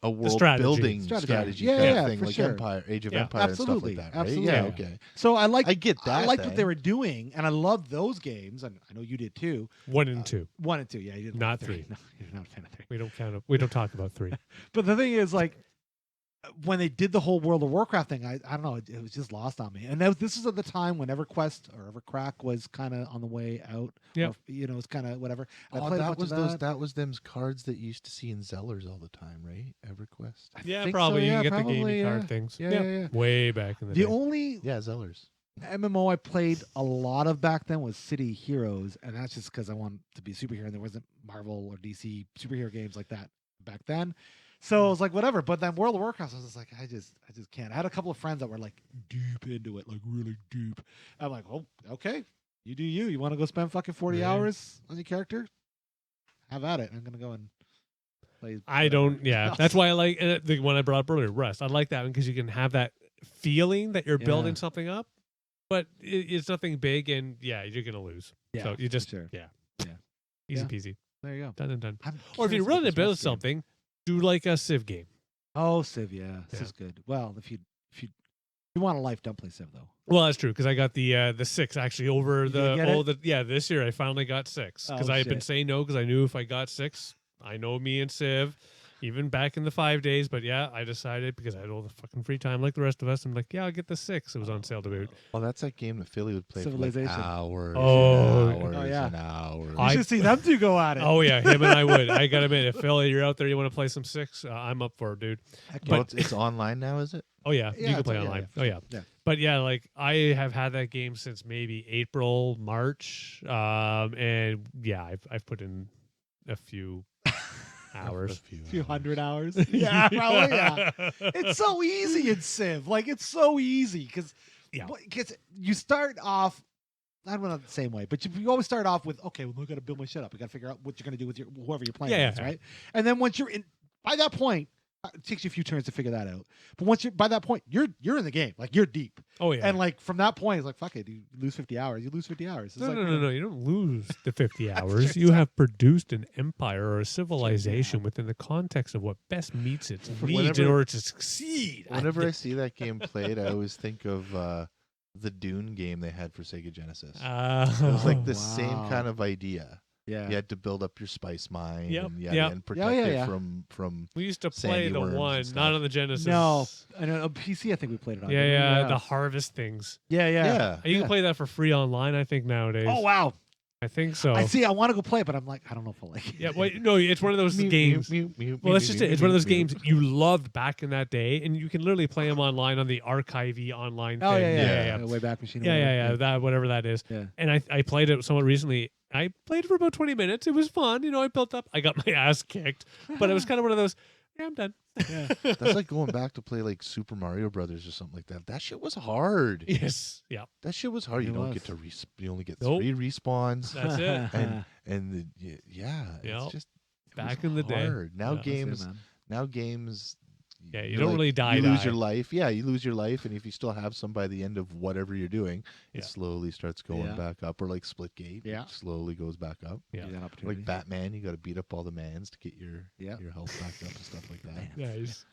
world strategy. building Strategy. strategy Yeah, kind yeah, of thing, for like sure. Empire, Age of Yeah. Empire, Absolutely. and stuff like that. Right? Absolutely. Yeah. Yeah. Okay. So I liked. I get that. I liked what then. they were doing, and I loved those games, and I know you did too. 1 and 2. 1 and 2, yeah, you didn't Not like 3. No, you're not a fan of 3. We don't count it. We don't talk about 3. But the thing is, like, when they did the whole World of Warcraft thing, I don't know, it was just lost on me. And this was at the time when EverQuest or EverCrack was kind of on the way out. Yep. Or, it's kind of whatever. I Oh, played a that bunch was of those. That was them cards that you used to see in Zellers all the time, right? EverQuest. I Yeah, think probably. so, You yeah, can get probably, the gaming yeah. card things. Yeah. Way back in the The day. only Yeah, Zellers. MMO I played a lot of back then was City Heroes, and that's just because I wanted to be a superhero, and there wasn't Marvel or DC superhero games like that back then. So I was like, whatever. But then World of Warcraft, I was just like, I just can't. I had a couple of friends that were like deep into it, like really deep. I'm like, oh, okay, you do you. You want to go spend fucking 40 Yeah. hours on your character? Have at it. I'm gonna go and play. I don't. Yeah, that's why I like the one I brought up earlier, Rust. I like that one because you can have that feeling that you're Yeah. building something up, but it's nothing big, and yeah, you're gonna lose. Yeah, So you just sure. yeah, Yeah. easy Yeah. peasy, There you go. done and done. I'm Or if curious you're about really to this build Rust game. something, do like a Civ game. Oh, Civ, yeah, Yeah. Civ's good. Well, if you want a life, don't play Civ though. Well, that's true because I got the 6 actually over You did get this year I finally got 6 because Oh, I had been shit. saying no because I knew if I got 6, I know me and Civ, even back in the 5 days. But yeah, I decided because I had all the fucking free time like the rest of us. I'm like, yeah, I'll get the 6. It was on sale to boot. Well, that's that game that Philly would play for like Civilization. hours. Oh. and hours Oh, yeah. and hours. You should see them two go at it. Oh yeah, him and I would. I gotta admit, if Philly, you're out there, you want to play some 6, I'm up for it, dude. Heck Well, but- it's online now, is it? Oh yeah, Yeah, you can it's- play yeah, online. yeah. Oh yeah. Yeah. But yeah, like I have had that game since maybe April, March, and yeah, I've put in a few hours. A few hundred hours. Yeah, probably. Yeah. It's so easy in Civ. Like, it's so easy because Yeah. you start off. I don't know the same way, but you always start off with, okay, well, we got to build my shit up. We got to figure out what you're going to do with whoever you're playing Yeah, with, yeah. right? And then once you're in, by that point, it takes you a few turns to figure that out. But once you're by that point, you're in the game. Like, you're deep. Oh yeah. And like from that point, it's like, fuck it. You lose 50 hours. You lose 50 hours. It's no, like, no. You don't lose the 50 That's hours. true. You have produced an empire or a civilization within the context of what best meets its needs in Whenever- order to succeed. Whenever I see that game played, I always think of the Dune game they had for Sega Genesis. It was like the same Wow. kind of idea. Yeah. You had to build up your spice mine Yep, and, yep. and protect yeah, it yeah. from we used to sandy play the worms and one, stuff. not on the Genesis. No, I know on PC. I think we played it on. Yeah, didn't we? yeah, the harvest things. yeah. yeah. You Yeah. can play that for free online, I think, nowadays. Oh wow! I think so. I see. I want to go play it, but I'm like, I don't know if I like it. Yeah, well, no, it's one of those games. Well, that's just it. It's one of those games you loved back in that day, and you can literally play them online on the archive online Oh thing. yeah, Yeah. Way back machine. or Yeah, whatever. yeah, that whatever that is. Yeah. And I played it somewhat recently, I played for about 20 minutes. It was fun. I built up. I got my ass kicked, but it was kind of one of those, yeah, I'm done. Yeah. That's like going back to play like Super Mario Brothers or something like that. That shit was hard. Yes. Yeah. That shit was hard. It You don't was. get to you only get Nope. 3 respawns. That's it. And yeah, Yep. it's just it Back was in the day. hard. Now Yeah. games. Yeah, you you're don't like, really die. You lose your life. Yeah, you lose your life, and if you still have some by the end of whatever you're doing, Yeah. it slowly starts going Yeah. back up. Or like Splitgate, Yeah. it slowly goes back up. Yeah. That opportunity. Like Batman, you got to beat up all the mans to get your Yeah. health back up and stuff like that. Nice.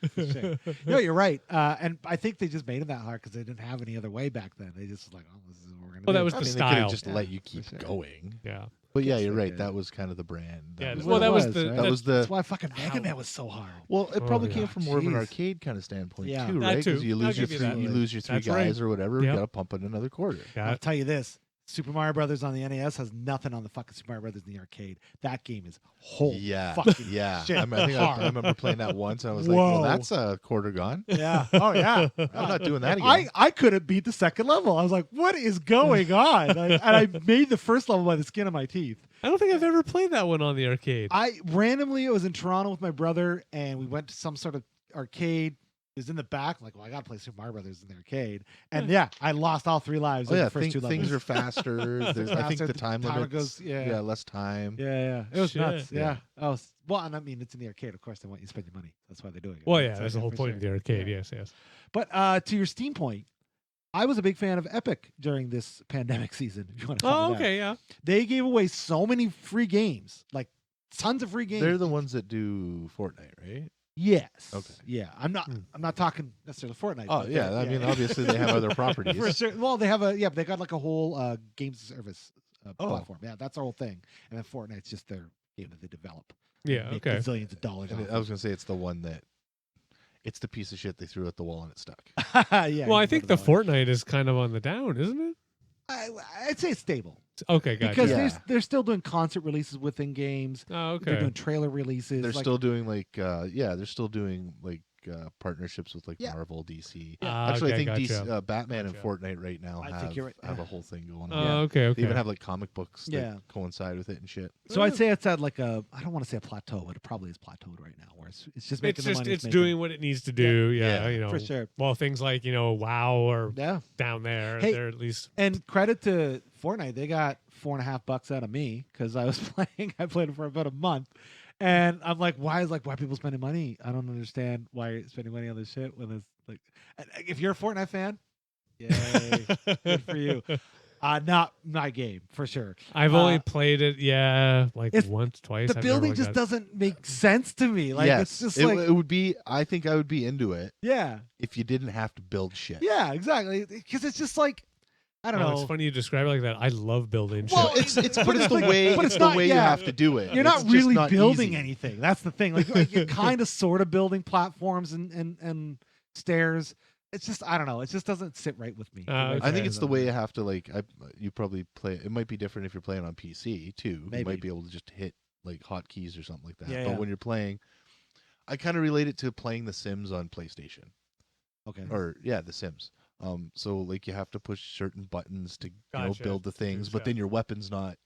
No, you're right. And I think they just made it that hard because they didn't have any other way back then. They just like, oh, this is what we're gonna Well, do. that was I the mean, they could style. have just Yeah, let you for keep sure. going. Yeah. But yeah, Guess you're they right. did. That was kind of the brand. Yeah, was, well, that was right? the- that was the That's why fucking Mega How- Man was so hard. well. It Oh, probably yeah. came from more of an Jeez. arcade kind of standpoint Yeah. too, That right? too. Because you I'll lose your give you three, that. you lose your 3 That's guys right. or whatever. Yep. You got to pump in another quarter. I'll Yeah. tell you this: Super Mario Brothers on the NES has nothing on the fucking Super Mario Brothers in the arcade. That game is whole Yeah, fucking yeah. shit I think I hard. remember playing that once. And I was like, well, Whoa. that's a quarter gone. Yeah. Oh yeah. I'm not doing that again. I couldn't beat the second level. I was like, what is going on? And I made the first level by the skin of my teeth. I don't think I've ever played that one on the arcade. I randomly it was in Toronto with my brother, and we went to some sort of arcade. It was in the back. I'm like, well, I gotta play Super Mario Brothers in the arcade. And yeah, I lost all 3 lives Oh in yeah, the first 2 levels. things are faster. There's, I think Faster, the time limit goes. Yeah. less time. Yeah. It was Shit. nuts. Yeah. Yeah. Oh, well, and I mean, it's in the arcade. Of course, they want you to spend your money. That's why they're doing it. Well, right? yeah, So, that's the whole for point of sure. the arcade. Yeah. Yes. But to your Steam point, I was a big fan of Epic during this pandemic season. If you want to call Oh, it that. okay, yeah. They gave away so many free games, like tons of free games. They're the ones that do Fortnite, right? Yes. Okay. Yeah. I'm not talking necessarily Fortnite. Oh but yeah, they're- I mean obviously they have other properties. For sure. Well, they have they got like a whole games service Oh. platform. Yeah, that's our whole thing. And then Fortnite's just their game that they develop. Yeah, Make okay. Gazillions of dollars. And off I was gonna say it's the one that it's the piece of shit they threw at the wall and it stuck. yeah. Well, I you think put the it that way. Fortnite is kind of on the down, isn't it? I'd say it's stable Okay, gotcha. because Yeah. they're still doing concert releases within games. Oh, They're okay. doing trailer releases. They're like- still doing like they're still doing like partnerships with like Yeah. Marvel, DC. Ah, Actually, okay, I think gotcha. DC, Batman and Gotcha. Fortnite right now I think you're right. have a whole thing going on. Oh, Yeah. okay, okay. They even have like comic books that Yeah. coincide with it and shit. So I'd say it's at like I don't want to say a plateau, but it probably is plateaued right now, where it's just making it's the just money. it's doing what it needs to do. Yeah, Yeah, for sure. Well, things like WoW are Yeah. down there. Hey, They're at least And credit to Fortnite, they got $4.50 out of me because I was playing. I played it for about a month, and I'm like, why are people spending money? I don't understand why you're spending money on this shit when it's like, and if you're a Fortnite fan, yay, good for you. Not my game for sure. I've only played it. Yeah, like it's- once, twice. The I've building never just got- doesn't make sense to me. Like yes, it's just it, like, it would be. I think I would be into it yeah, if you didn't have to build shit. yeah, exactly. Because it's just like, I don't Oh, know. it's funny you describe it like that. I love building shit. Well, It's but it's the way but it's it's the not- way you yeah. have to do it. You're It's not just really not building easy. anything. That's the thing. Like you're kind of sort of building platforms and stairs. It's just I don't know. It just doesn't sit right with me. Ah, The way okay. I think it it's is the on way there. you have to like. You probably play. It might be different if you're playing on PC too. You Maybe. might be able to just hit like hotkeys or something like that. Yeah, but yeah. when you're playing, I kind of relate it to playing The Sims on PlayStation. Okay. Or The Sims. So like you have to push certain buttons to Gotcha. build the things, but Yeah. then your weapon's not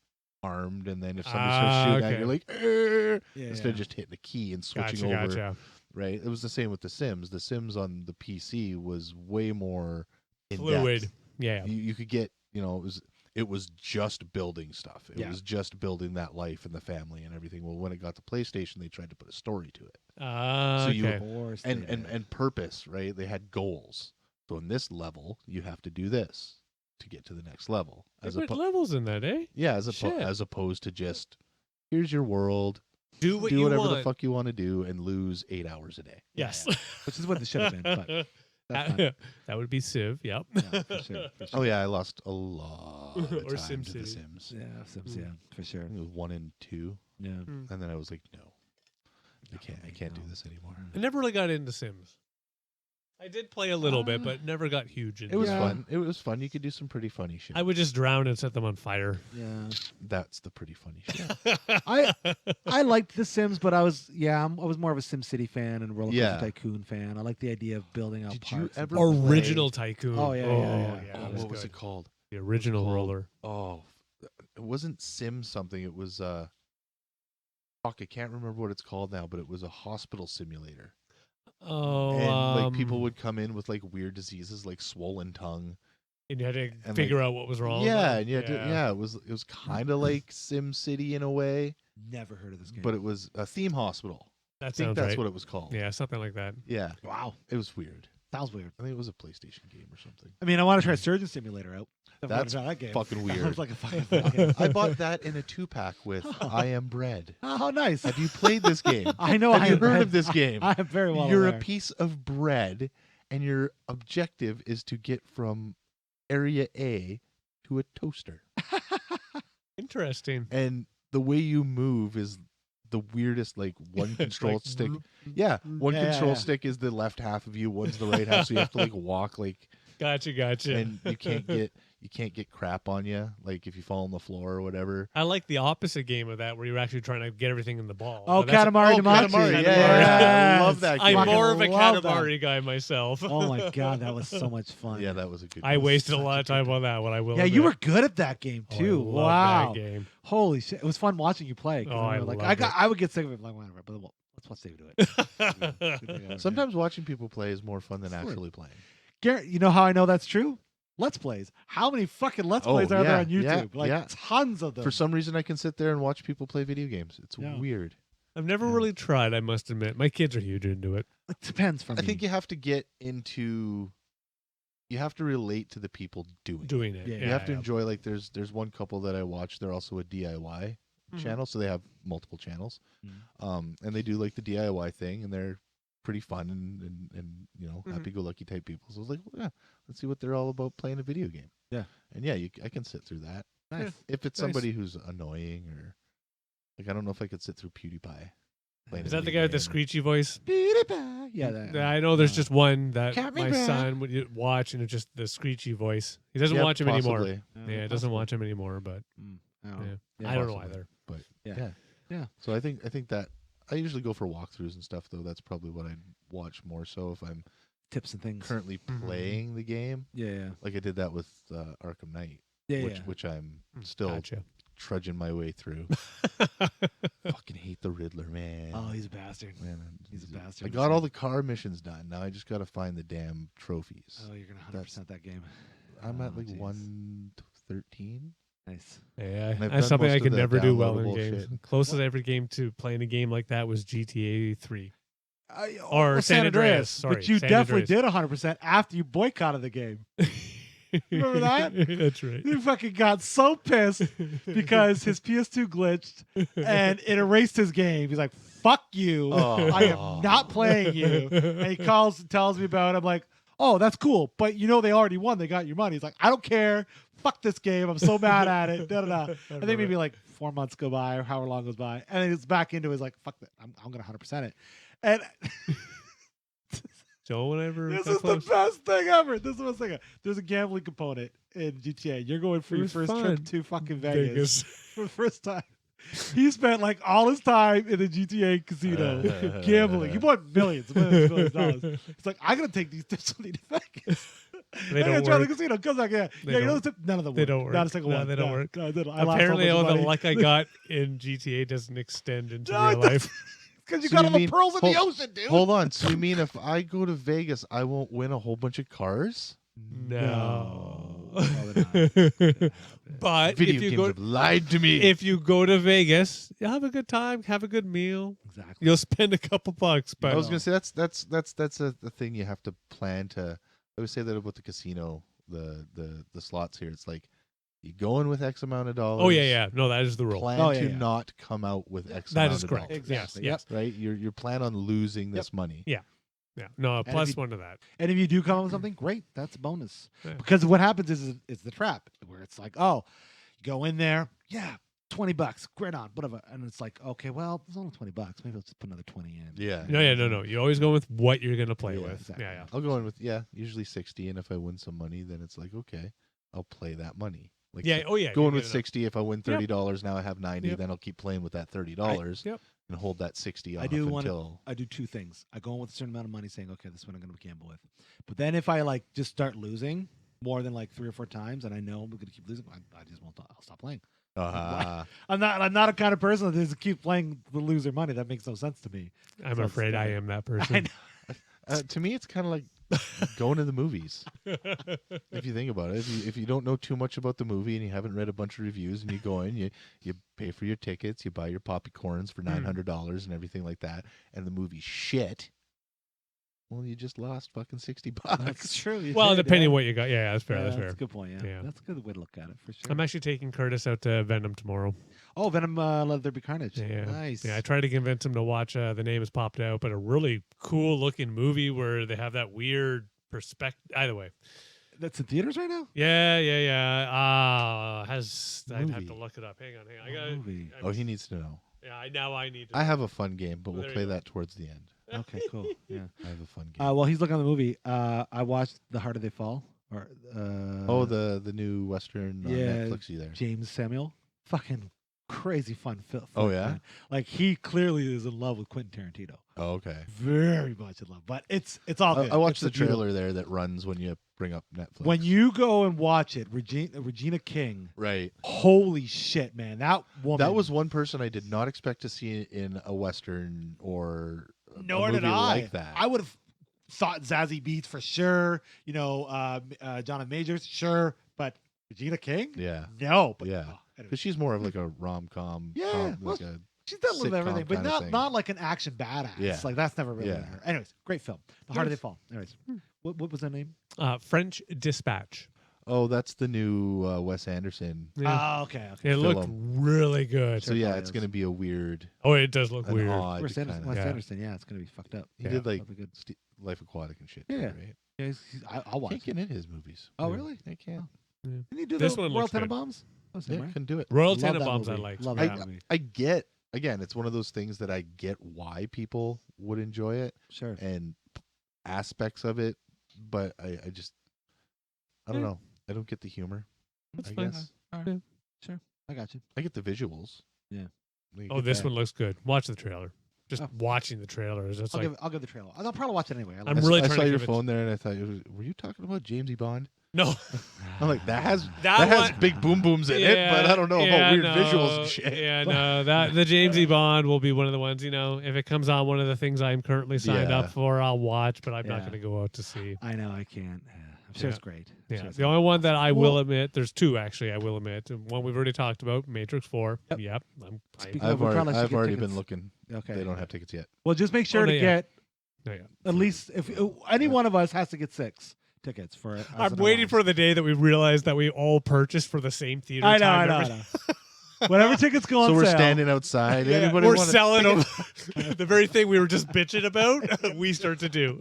armed, and then if somebody Ah, starts shooting at okay. you, you're like, "Arr!" Yeah, instead of just hitting a key and switching Gotcha, over. gotcha. Right? It was the same with The Sims. The Sims on the PC was way more in Fluid. depth. Yeah. You could get, it was just building stuff. It Yeah. was just building that life and the family and everything. Well, when it got to PlayStation, they tried to put a story to it. Ah, So you- okay. Of course And they did. and purpose, right? They had goals. So in this level, you have to do this to get to the next level. They As put oppo- levels in that, eh? yeah, Shit. as opposed to just here's your world, Do what do you whatever want. the fuck you want to do, and lose 8 hours a day. Yes. Which is what it should have been. But that's fine. That would be Civ. Yep. Yeah, for sure. For sure. Oh yeah, I lost a lot of Or time to The SimCity. Sims. Yeah, Sims. Yeah, for sure. I think it was 1 and 2, Yeah. Mm. and then I was like, no, I can't do no. this anymore. I never really got into Sims. I did play a little bit, but never got huge into It was Yeah. fun. It was fun. You could do some pretty funny shit. I would just drown and set them on fire. Yeah. That's the pretty funny shit. I liked The Sims, but I was more of a SimCity fan and Roller Coaster Yeah. Tycoon fan. I like the idea of building out Did you parks. and ever things. Original Tycoon. Oh, yeah, yeah, yeah. Oh, that was what was good. it called? The original Called- roller. Oh, it wasn't Sim something. It was fuck, I can't remember what it's called now, but it was a hospital simulator. Oh, And like people would come in with like weird diseases like swollen tongue. and you had to and, figure like, out what was wrong. Yeah, and it was kind of like Sim City in a way, Never heard of this game. but it was a theme hospital. That I think sounds that's right. what it was called. Yeah, something like that. Yeah, wow, it was weird. sounds weird. I think it was a PlayStation game or something. I mean, I want to try Surgeon Simulator out. I've never That's tried that game. fucking That weird. looks like a fucking fun game. I bought that in a 2-pack with I Am Bread. Oh, how nice. Have you played this game? I know. Have I you have heard read- of this game? I am very well You're aware. a piece of bread, and your objective is to get from area A to a toaster. Interesting. And the way you move is the weirdest, like one control Like, stick. Yeah, one Yeah, control yeah. stick is the left half of you, one's the right half, so you have to like walk like, Gotcha. and you can't get crap on you, like if you fall on the floor or whatever. I like the opposite game of that, where you're actually trying to get everything in the ball. Oh, But that's- Katamari Damacy. Katamari, yeah, yeah, I love that I'm game. Fucking more of a love that. Katamari guy myself. Oh my god, that was so much fun. Yeah, that was a good I one. wasted a such lot a of time good on that one. I will. Yeah, you admit. were good at that game Oh, I too. love Wow. that game. Holy shit. It was fun watching you play. 'Cause Oh, I I remember, loved it. I would get sick of it, like whatever, but let's watch David do it. Sometimes watching people play is more fun than Sure. actually playing. Garrett, you know how I know that's true? Let's plays. How many fucking let's plays are there on YouTube? yeah. Tons of them. For some reason, I can sit there and watch people play video games. It's Yeah. weird. I've never Yeah. really tried. I must admit, my kids are huge into it. It depends for me. I think you have to get into. You have to relate to the people doing it. Yeah, You have to enjoy. Like, there's one couple that I watch. They're also a DIY Mhm. channel, so they have multiple channels. Mhm. And they do like the DIY thing, and they're pretty fun and Mhm. happy-go-lucky type people. So I was like, well, yeah, let's see what they're all about playing a video game. Yeah. And yeah, I can sit through that. Nice. If it's Nice. somebody who's annoying or like, I don't know if I could sit through PewDiePie. playing Is a that the video guy with the game. screechy voice? Yeah, that, I know there's uh, just one that Cat me my back. son would watch, and it's just the screechy voice. He doesn't Yep, watch him anymore. possibly. Yeah, doesn't watch him anymore. But I don't yeah. know. Yeah, I don't know possibly. either. But Yeah. Yeah. So I think that I usually go for walkthroughs and stuff, though. That's probably what I'd watch more so if I'm Tips and things. currently Mhm. playing the game. Yeah. Like I did that with Arkham Knight, Yeah. which I'm still Gotcha. trudging my way through. Fucking hate the Riddler, man. Oh, he's a bastard. Man, he's a bastard. I got all the car missions done. Now I just got to find the damn trophies. Oh, you're gonna 100% that game. I'm at Oh, like jeez. 113. Nice. Yeah, I've that's done something most I of could the never do well in downloadable games. shit. Closest ever game to playing a game like that was GTA 3. Or San Andreas, sorry, but you San definitely Andreas. did 100% after you boycotted the game. Remember that? That's right. He fucking got so pissed because his PS2 glitched and it erased his game. He's like, "Fuck you! Oh. I am not playing you." And he calls and tells me about it. I'm like, "Oh, that's cool, but you know they already won. They got your money." He's like, "I don't care. Fuck this game. I'm so mad at it." Da, da, da. I think maybe like 4 months go by or however long goes by, and then it's back into it. He's like, "Fuck that. I'm gonna 100% it." And So whenever this got is close- the best thing ever. This is what I'm saying. There's a gambling component in GTA. You're going for It your was first fun. trip to fucking Vegas, Vegas. for the first time. He spent like all his time in the GTA casino gambling. He won millions of dollars. He's like, I'm gonna take these tips with me to Vegas. They I'm gonna don't try the work. casino. Comes back, yeah. They Yeah, you know don't- the tip? None of them they work. don't work. Not a single No, one. they don't work. No, they don't. I lost so Apparently, much all the money. luck I got in GTA doesn't extend into No, real it life. Because you So got you all the mean- pearls in the ocean, dude. Hold on. So you mean if I go to Vegas, I won't win a whole bunch of cars? No. they're But Video if you games go have lied to me. if you go to Vegas, you have a good time, have a good meal. Exactly. You'll spend a couple bucks, but I was gonna say that's a thing you have to plan to. I would say that about the casino, the slots here. It's like you go in with X amount of dollars. oh yeah. No, that is the rule. Plan Oh, yeah, to yeah. not come out with X That amount is of correct. dollars. Exactly. Yes. Right? You're plan on losing this money. Yeah. No, if plus you- one to that. And if you do come up with something, great. That's a bonus. Yeah. Because what happens is it's the trap where it's like, oh, you go in there, yeah, $20, great on, whatever. And it's like, okay, well, it's only $20. Maybe I'll just put another 20 in. Yeah. No. You always go with what you're gonna play Yeah, with. exactly. Yeah. I'll go in with usually 60, and if I win some money, then it's like, okay, I'll play that money. Like Yeah. Oh yeah. going you with get it. 60. If I win $30, now I have 90. Yep. Then I'll keep playing with that $30 Yep. and hold that 60 off I do wanna- until. I do two things. I go in with a certain amount of money saying, okay, this is what I'm going to gamble with. But then if I like just start losing more than like 3 or 4 times and I know I'm going to keep losing, I just won't, I'll stop playing. I'm not a kind of person that just keep playing the loser money. That makes no sense to me. I'm So it's afraid I stupid. am that I person. know. To me, it's kind of like going to the movies. If you think about it, if you don't know too much about the movie and you haven't read a bunch of reviews, and you go in, you pay for your tickets, you buy your popcorns for $900 and everything like that, and the movie's shit. Well, you just lost fucking $60. That's true. you Well, did, depending yeah. what you got. Yeah, that's fair. Yeah, that's fair. That's a good point. Yeah. Yeah. That's a good way to look at it for sure. I'm actually taking Curtis out to Venom tomorrow. Oh, Venom, Let There Be Carnage. Yeah. Nice. Yeah, I tried to convince him to watch The Name Has Popped Out, but a really cool looking movie where they have that weird perspective. Either way. That's in theaters right now? Yeah. I'd have Movie. to look it up. Hang on. I What got movie? Oh, he needs to know. Yeah, I need to. I have a fun game, but Well, we'll there play you go. that towards the end. Okay, cool. Yeah. I have a fun game. Well, he's looking at the movie. I watched The Harder They Fall. Or The new Western on yeah, Netflix there. James Samuel. Fucking crazy fun film. Oh, yeah? Man. Like he clearly is in love with Quentin Tarantino. Oh, okay. Very much in love. But it's all good. I watched It's the a beautiful- trailer there that runs when you bring up Netflix. When you go and watch it, Regina King. Right. Holy shit, man! That woman. That was one person I did not expect to see in a Western or a Nor movie did I. like that. I would have thought Zazie Beetz for sure. Jonathan Majors, sure, but Regina King, Yeah. no. But, Yeah. anyway. Because she's more of like a rom-com. Yeah, well, like a, She's done with sitcom everything, but kinda thing. not like an action badass. Yeah. Like that's never really Yeah. been her. Anyways, great film. The Harder They Nice. Fall. Anyways, what was the name? French Dispatch. oh, that's the new Wes Anderson. Yeah. Oh, okay. It looked film. really good. So yeah, probably it's is. going to be a weird, Oh, it does look an weird. odd Wes Anderson. kinda- Wes Yeah. Anderson. Yeah, it's gonna be fucked up. He Yeah. did like That'll be good. Life Aquatic and shit. Yeah. too, right? Yeah, I'll watch. Can't it. get in his movies. Oh, Yeah. really? I can't. Didn't he do This the one Royal looks good. Tenenbaums? That was Yeah, him, right? couldn't do it. Royal Love that Tenenbaums I movie. like. Love I, that movie. I get. Again, it's one of those things that I get why people would enjoy it Sure. and aspects of it, but I don't Yeah. know. I don't get the humor. That's I fine. guess All right. Sure. I got you. I get the visuals. Yeah. I Oh, get this that. one looks good. Watch the trailer. Just Oh. watching the trailer is just I'll like give the trailer. I'll probably watch it anyway. I'm I really I trying saw to your convince- phone there, and I thought, were you talking about Jamesy Bond? no. I'm like, that has That has one- big boom booms in it, but I don't know about weird visuals and shit. Yeah, no, that the Jamesy Bond will be one of the ones. If it comes on one of the things I'm currently signed Yeah. up for, I'll watch. But I'm not Yeah. going to go out to see. I know I can't. Yeah. I'm sure Yeah. it's great. I'm Yeah, sure it's the great. only one that I will Well- admit, there's two actually. I will admit one we've already talked about, Matrix 4. Yep. I Speaking I've we probably already, should I've get already tickets. been looking. Okay. They don't have tickets yet. Well, just make sure Oh, to no, yeah. get no, yeah. at least if any one of us has to get 6 tickets for it. I'm waiting for the day that we realize that we all purchased for the same theater. I know. time I and know. everything. Whatever tickets go on So we're sale. standing outside. Yeah, Anybody we're want selling them. The very thing we were just bitching about, we start to do.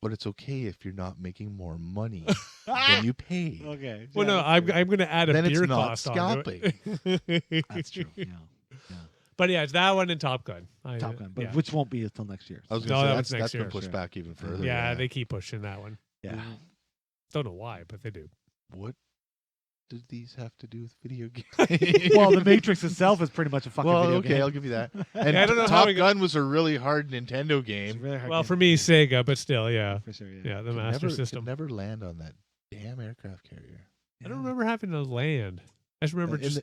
But it's okay if you're not making more money than you paid. Okay. Well, yeah, no, I'm going to add a Then it's beer not cost onto it. that's true. Yeah. But yeah, it's that one and Top Gun. Top Gun, but yeah. which won't be until next year. I was No, going to that say was next that's been year. pushed Sure. back even further. Yeah, they keep pushing that one. Yeah. Don't know why, but they do. What did these have to do with video games? Well, the Matrix itself is pretty much a fucking well, video okay, game. I'll give you that. And I don't know how Top we got- Gun was a really hard Nintendo It's a game. really hard Well, game. for me, Sega, but still, yeah. For sure, yeah. Yeah, the Could Master never, System. could never land on that damn aircraft carrier. I don't remember having to land. I just remember In just.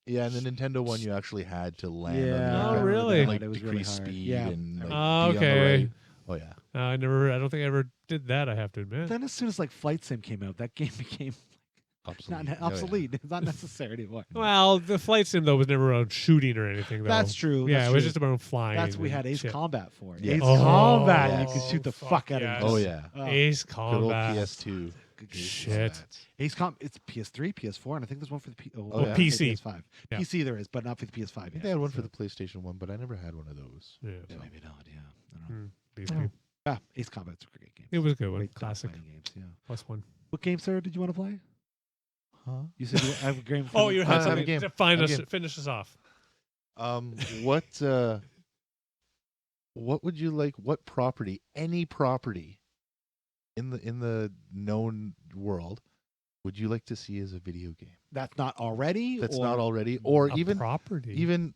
Yeah, and the Nintendo one, you actually had to land on the Yeah. Oh, aircraft really? and, like It was decrease really hard. speed Yeah. and like, Oh, be on the okay. right. Oh yeah. I don't think I ever did that. I have to admit. Then as soon as like Flight Sim came out, that game became Obsolete. not Oh, yeah. obsolete. It's not necessary anymore. Well, the flight sim though was never about shooting or anything. Though. That's true. Yeah, that's it was true. just about flying. That's what we and had Ace shit. Combat for. Yeah. Ace Oh, Combat, you yes. could shoot the Fuck fuck out yes. of it. Oh yeah. Ace Good old Combat. PS2. Good game. Shit. It's PS3, PS4, and I think there's one for the yeah? PC. PS5. Yeah. PC there is, but not for the PS5 I think yet. they had one for the PlayStation 1, but I never had one of those. Yeah. Yeah, maybe not. Yeah. I don't know. Hmm, these Oh. people. Yeah, Ace Combat's a great game. It was a good one. Great Classic. fighting games. Yeah. +1. What game, sir, did you want to play? Huh? You said you have a game. Oh, you I had have a something game. to I have a game. finish us off. What would you like? What property? Any property in the known world would you like to see as a video game? That's not already. That's or- not already, or A even property. even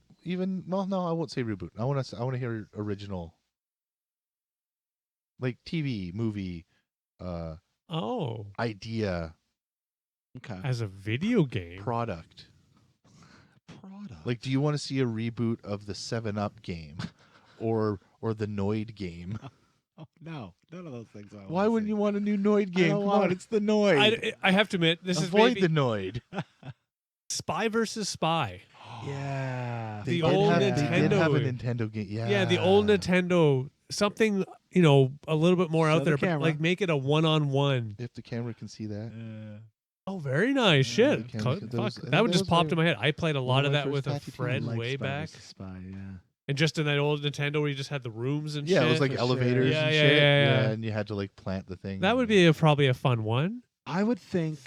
no, I won't say reboot. I want to hear original, like TV, movie, Oh. idea. Okay. as a video game. Product. Product. Like, do you want to see a reboot of the 7-Up game, or the Noid game? Oh, no, none of those things. Why wouldn't you want a new Noid game? don't Come want on, it. it's the Noid. I have to admit, this Avoid is the maybe Noid. Spy versus Spy. Yeah. The They old did have a Nintendo. Nintendo game. Yeah, Yeah, the old Nintendo. Something, a little bit more Show out the there, but camera. like make it a one-on-one. If the camera can see that. Oh, very nice. Shit. the Fuck, camera- that was- I that think one that just was popped my- in my head. I played a lot of of my that first with a Tattoo friend Like way Spy back. versus Spy, yeah. And just in that old Nintendo where you just had the rooms and Yeah, shit. it was like For elevators sure. and Yeah, shit. yeah. And you had to like plant the thing. That would be probably a fun one. I would think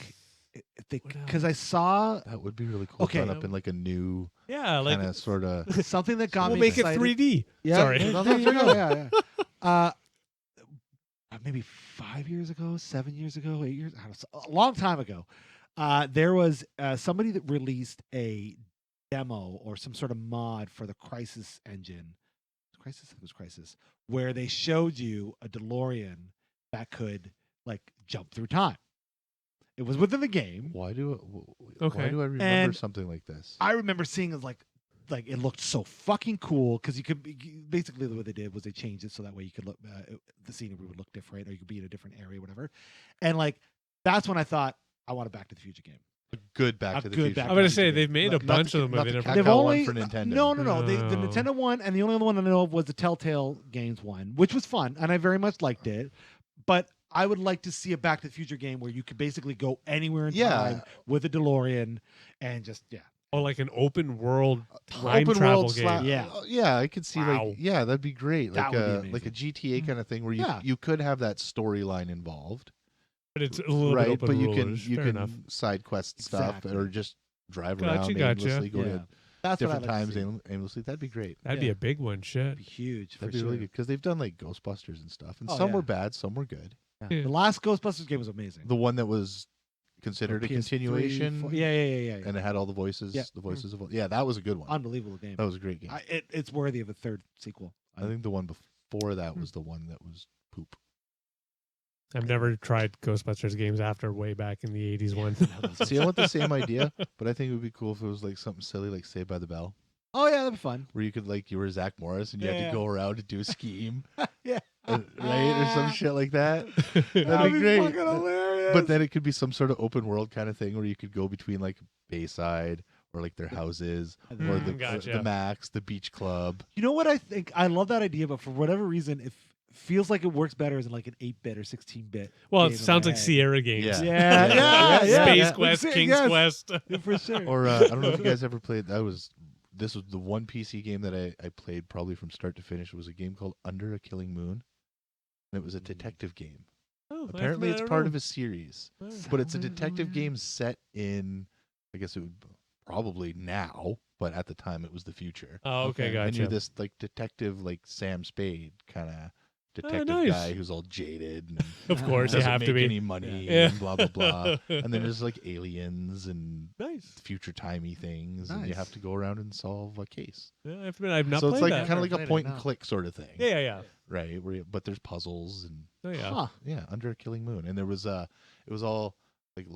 What because I saw That would be really cool. Okay. Done up in like a new Yeah, like kind of sort of. something that got we'll me make it excited. 3D. Yeah, Sorry. no, that's right. Yeah. Maybe 5 years ago, 7 years ago, 8 years, I don't know, a long time ago. There was somebody that released a demo or some sort of mod for the Crisis engine. Crisis, it was Crisis, where they showed you a DeLorean that could like jump through time. It was within the game. Why do Okay. I remember And something like this? I remember seeing it like it looked so fucking cool because you could basically what they did was they changed it so that way you could look the scenery would look different or you could be in a different area, whatever. And like that's when I thought I want a Back to the Future game. A good Back A to the good Future. Back I'm to going the to say Future they've made a Not bunch the- of them not with the different. They've Cacao one only for Nintendo. no. The No. Nintendo one and the only other one I know of was the Telltale Games one, which was fun and I very much liked it. But I would like to see a Back to the Future game where you could basically go anywhere in Yeah. time with a DeLorean and just Oh, like an open world time Open travel world game. Yeah. I could see Wow. like that'd be great. That Like would be a amazing. like a GTA kind of thing where you could have that storyline involved, But it's a little bit right? open But you rulers. can Fair enough. side quest stuff Exactly. or just drive Gotcha, around gotcha. aimlessly, go Yeah. to That's different what I'd like times to see. aimlessly. That'd be great. That'd be Yeah. a big one. Shit. It'd be huge for That'd be sure. really good because they've done like Ghostbusters and stuff, and Oh, some yeah. were bad, some were good. Yeah. The last Ghostbusters game was amazing. The one that was considered a PS3, continuation, 4 yeah. and it had all the voices. Yeah. The voices of that was a good one. Unbelievable game. That was a great game. It's worthy of a third sequel. I think the one before that was the one that was poop. I've never tried Ghostbusters games after way back in the 80s one. See, I want the same idea, but I think it would be cool if it was like something silly like Saved by the Bell, Oh yeah, that'd be fun. where you could like you were Zach Morris and you had Yeah. to go around and do a scheme, Yeah. right, or some shit like that. That'd That'd be great. fucking hilarious. But then it could be some sort of open world kind of thing where you could go between like Bayside or like their houses or the Gotcha. Max, the beach club. you know what I think? I love that idea, but for whatever reason, it feels like it works better as in like an 8-bit or 16-bit. Well, game it in sounds my like head. Sierra games. Yeah. Yeah. Space yeah. Quest, Yes. King's Quest. Yeah, for sure. Or I don't know if you guys ever played. This was the one PC game that I played probably from start to finish. It was a game called Under a Killing Moon, and it was a detective game. Oh, Apparently, it's part of a series, Oh. but it's a Sounded detective familiar. game set in, I guess it would probably now, but at the time it was the future. Oh, okay, Okay. gotcha. And you're this like detective, like Sam Spade kind of detective nice. guy who's all jaded and Of course, you doesn't have make to be. any money Yeah. and blah blah blah. And then there's like aliens and Nice. future timey things, and you Nice. have to go around and solve a case. Yeah, I have to admit, I've not So it's played like that. kind of like Never a played it, point and no. click sort of thing, Yeah. right? But there's puzzles and Oh, yeah. Huh. yeah, Under a Killing Moon, and there was it was all like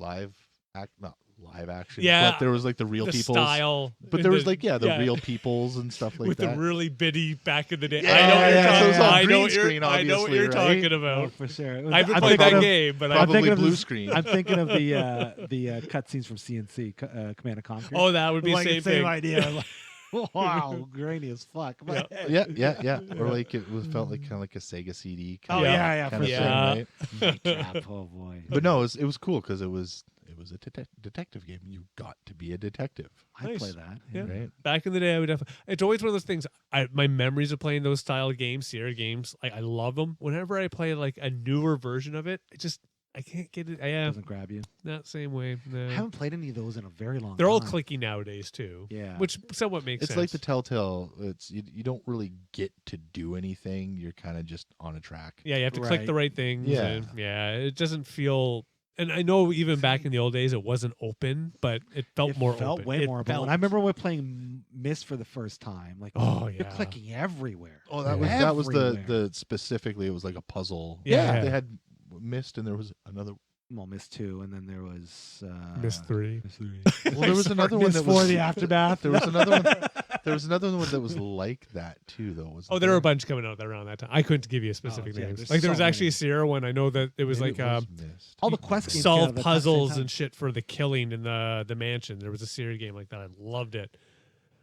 not live action, Yeah, but there was like the real the peoples. style. But and there was the- like the real peoples and stuff like with that. the really bitty back in the day. Yeah, I know what you're yeah, talking so it's all about. I know green what you're- screen, I know what obviously, you're right? talking Oh, about. for sure. I haven't I'm played thinking that of- game, but I'm Probably thinking of blue this- screen. I'm thinking of the cutscenes from CNC, Command and Conquer. oh, that would be like, same same thing. idea. Like, wow, grainy as fuck. Yeah. yeah. Or like it felt like kind of like a Sega CD. Oh Kind yeah, of for thing, sure. Yeah. right? Kneecap, oh boy. But no, it was cool because it was a detective game. You got to be a detective, I Nice. play that. Yeah. right? Back in the day, I would definitely. It's always one of those things. My memories of playing those style of games, Sierra games, like I love them. Whenever I play like a newer version of it, I can't get it. Yeah, Doesn't grab you. not same way. No. I haven't played any of those in a very long They're all time. clicky nowadays too. Yeah. which somewhat makes It's sense. like the Telltale. It's you don't really get to do anything. You're kind of just on a track. Yeah, you have to click Right. the right things. Yeah. and it doesn't feel. And I know even back in the old days, it wasn't open, but it felt It more felt open. way It more open. felt- When I remember when playing Myst for the first time. Like, Oh, you're yeah. clicking everywhere. Oh, Yeah. that was Everywhere. the specifically. It was like a puzzle. Yeah. They had Mist, and there was another Miss 2, and then there was Miss 3. Well, there was another one Miss that 4, was the aftermath. There was another one. There was another one that was like that too, though. Wasn't Oh, there were a bunch coming out around that time. I couldn't give you a specific yeah, names. there's Like there was so actually many. a Sierra one. I know that it was Maybe like it was Mist. all the quest games came out solve at the same puzzles time. and shit for the killing in the mansion. There was a Sierra game like that. I loved it.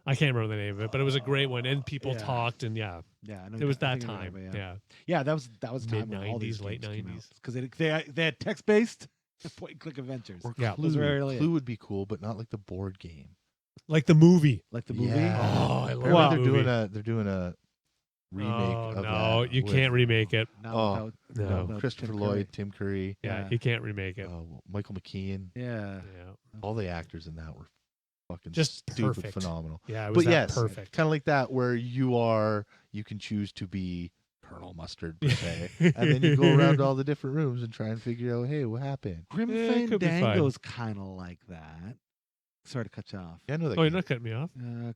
I can't remember the name of it, but it was a great one. And people Yeah. talked, and yeah, Yeah, I know it was I that think I time. remember, Yeah. Yeah, that was the time when all these Mid-90s, late games came out. 90s. Because they had text based point and click adventures. Or Yeah. Clue. Those were really Clue would be cool, but not like the board game. Like the movie. Like the movie. Yeah. Oh, I love Apparently Well- that movie. they're doing a remake Oh, of no, that. you with, can't remake it. Not Oh, without- no. without Christopher Tim Lloyd, Curry. Tim Curry, Yeah, Yeah. you can't remake it. Michael McKean. Yeah. Yeah. All the actors in that were fucking Just stupid perfect. phenomenal. Yeah, it was But that yes, perfect. kind of like that, where you can choose to be Colonel Mustard per se, and then you go around to all the different rooms and try and figure out, hey, what happened? Grim Yeah, it could be fun. Fandango's kind of like that. Sorry to cut you off. Yeah, I know that. Oh, you're game. not cutting me off?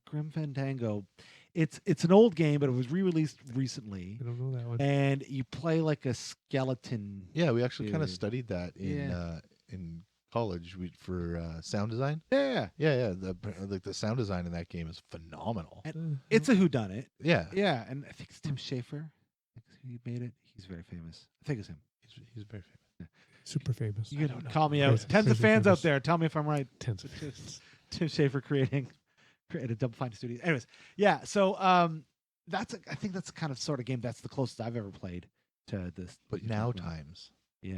Grim Fandango. It's an old game, but it was re-released recently, I don't know that one. and you play like a skeleton. Yeah, we actually kind of Dude. studied that in college for sound design. Yeah, Yeah. The sound design in that game is phenomenal. it's a whodunit. Yeah, Yeah, and I think it's Tim Schafer. He made it. He's very famous. I think it's him. he's very famous. super famous. You can call me out. Tens of fans out there. Tell me if I'm right. Tens of fans. Tim Schafer created Double Fine Studios. Anyways, yeah. So I think that's the kind of sort of game that's the closest I've ever played to this. But what you're now talking about. times. Yeah.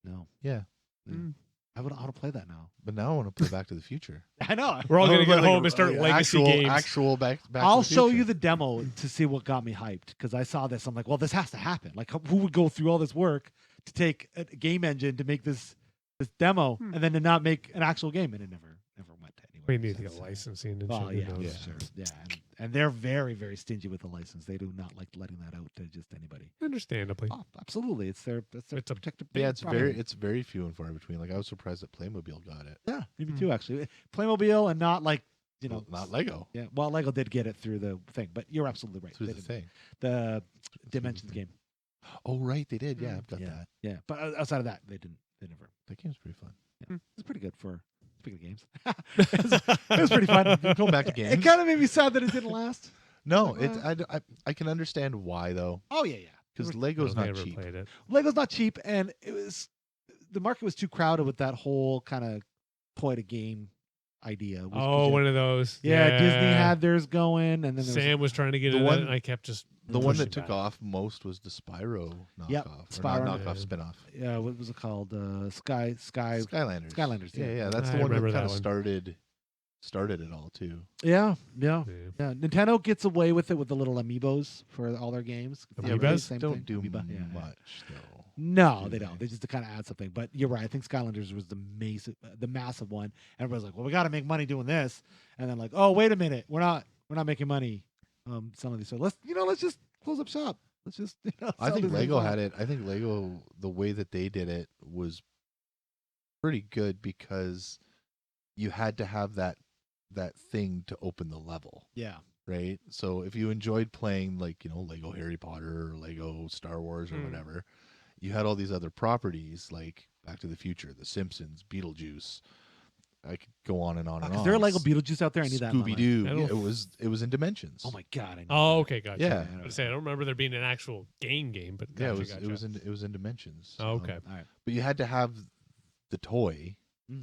No. Yeah, Mm. I want to play that now. but now I want to play Back to the Future. I know. We're all No, gonna but get home and start legacy games. Actual back. I'll to the show Future. you the demo to see what got me hyped because I saw this. I'm like, well, this has to happen. Like, who would go through all this work to take a game engine to make this demo and then to not make an actual game? And it never went to anywhere. We need to since. get licensing and Well, shit. yeah, who knows? sure. Yeah, and they're very, very stingy with the license. They do not like letting that out to just anybody. Understandably. Oh, absolutely. It's their It's a- protected. Yeah, it's property. very few and far between. Like I was surprised that Playmobil got it. Yeah, me Hmm. too. Actually, Playmobil and not like Well, not Lego. Yeah, well, Lego did get it through the thing, but you're absolutely right. Through They the didn't. thing. The Dimensions game. Oh right, they did. Yeah, I've got yeah, that. yeah. But outside of that, they didn't. They never. That game's pretty fun. It's pretty good for speaking of games. it was pretty fun. Going back to It games. kind of made me sad that it didn't last. No, Like, I can understand why though, Oh yeah, yeah. because I Lego's don't think I not ever cheap. played it. Lego's not cheap, and the market was too crowded with that whole kind of toy to game idea. which Oh, was- one of those. yeah, Disney had theirs going, and then there was Sam was trying to get The it, one- and I kept just The one that pushing took back. off most was the Spyro knockoff. Yep, Or Spyro. not knockoff, Yeah. spinoff. yeah, what was it called? Sky. Skylanders. Skylanders, Yeah, yeah. yeah. That's I the one that remember kind that of one. started it all too. Yeah. Yeah. Nintendo gets away with it with the little amiibos for all their games. Yeah, but they Amiibos? don't do Amiibo, yeah. much though. No, do they they? don't. They just kind of add something. But you're right. I think Skylanders was the massive one. Everybody's like, well, we got to make money doing this, and then like, oh, wait a minute, we're not making money selling these. So let's just close up shop. Let's just. I think Lego had it. I think Lego, the way that they did it was pretty good because you had to have that thing to open the level, Yeah. right? So if you enjoyed playing like, Lego Harry Potter or Lego Star Wars or whatever, you had all these other properties like Back to the Future, The Simpsons, Beetlejuice. I could go on and on and Is on. there a Lego Beetlejuice out there? I need that. in my life. Scooby Doo. I don't- It was in Dimensions. Oh my god. I need Oh, that. okay, gotcha. Yeah. I was gonna say I don't remember there being an actual game, but Yeah, gotcha, it gotcha. it was in Dimensions. Oh, okay. All right. But you had to have the toy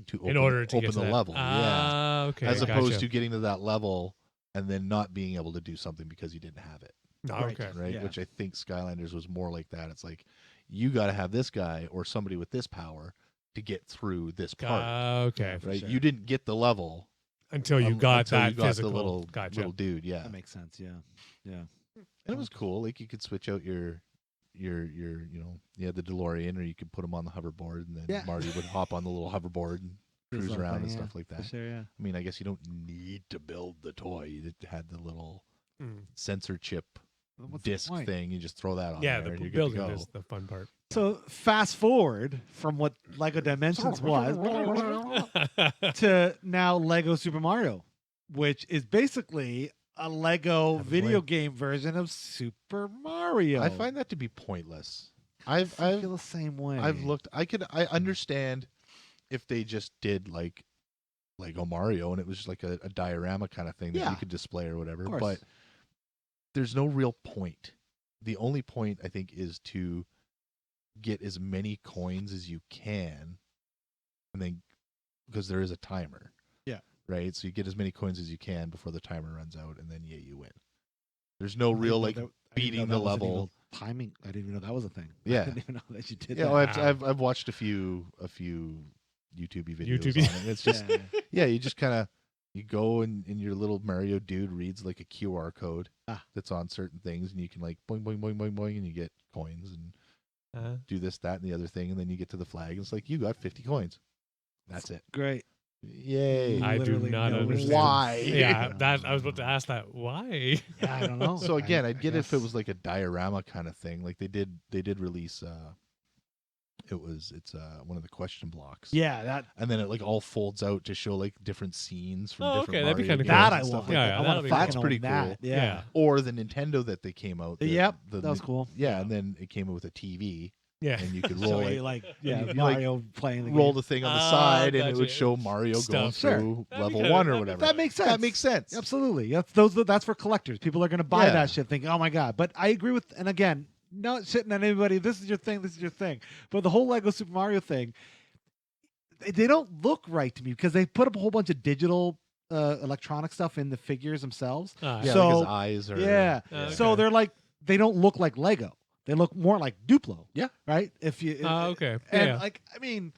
to open, In order to open get to the that. level. Ah, okay. As opposed gotcha. to getting to that level and then not being able to do something because you didn't have it. Oh, okay. Right? Yeah. Which I think Skylanders was more like that. It's like you got to have this guy or somebody with this power to get through this part. Okay. for Right? sure. You didn't get the level Until you got until that you got physical. the little Gotcha. dude. Yeah. That makes sense. Yeah. Yeah. And it was cool. Like you could switch out your you had the DeLorean or you could put him on the hoverboard and then Yeah. Marty would hop on the little hoverboard and This cruise little around thing, and yeah, stuff like For that. sure. Yeah. I mean, I guess you don't need to build the toy. You had the little Mm. sensor chip What's the disc point? thing. You just throw that on Yeah, there the and you're building good to go. is the fun part. So fast forward from what Lego Dimensions was to now Lego Super Mario, which is basically a Lego Haven't video played. game version of Super Mario. I find that to be pointless. I feel the same way. I've looked. I understand if they just did like Lego Mario and it was just like a diorama kind of thing that Yeah. you could display or whatever. Of course. But there's no real point. The only point I think is to get as many coins as you can, and then because there is a timer. Yeah. Right. So you get as many coins as you can before the timer runs out, and then you win. There's no real like beating the level. Timing. I didn't even know that was a thing. Yeah. I didn't even know that you did Yeah, that. well, I've watched a few YouTube videos YouTube. on it. It's just Yeah. you just kind of you go and your little Mario dude reads like a QR code that's on certain things, and you can like boing boing boing boing boing, and you get coins and do this, that, and the other thing, and then you get to the flag, and it's like you got 50 coins. That's it. Great. Yay! I do Literally not no understand. Why? Yeah, that I was about to ask that. Why? Yeah, I don't know. So again, I I'd get it if it guess. was like a diorama kind of thing. Like they did release. It's one of the question blocks. Yeah, that And then it like all folds out to show like different scenes from Oh, different okay, that'd be Mario kinda games cool. that and I stuff want. like Yeah, that. yeah, I that'll want be to That's fucking pretty own cool. that. Yeah. Or the Nintendo that they came out. Yep, the that was cool. Yeah, and then it came with a TV, Yeah. and you could So roll you like you, like, Mario playing the roll game. the thing on the Ah, side, and it would gotcha. show Mario going Stuff. Sure. through That'd be level kinda- 1 or that'd be- whatever. That makes sense. That makes sense. Absolutely. That's for collectors. People are going to buy Yeah. that shit thinking, "Oh my god." But I agree with, and again, not shitting on anybody. This is your thing. This is your thing. But the whole Lego Super Mario thing, they don't look right to me because they put up a whole bunch of digital electronic stuff in the figures themselves. Ah, Yeah, So- like his eyes are. Yeah. Okay. So they're like, they don't look like Lego. They look more like Duplo. Yeah. Right. If you. Okay. And Yeah. like, I mean,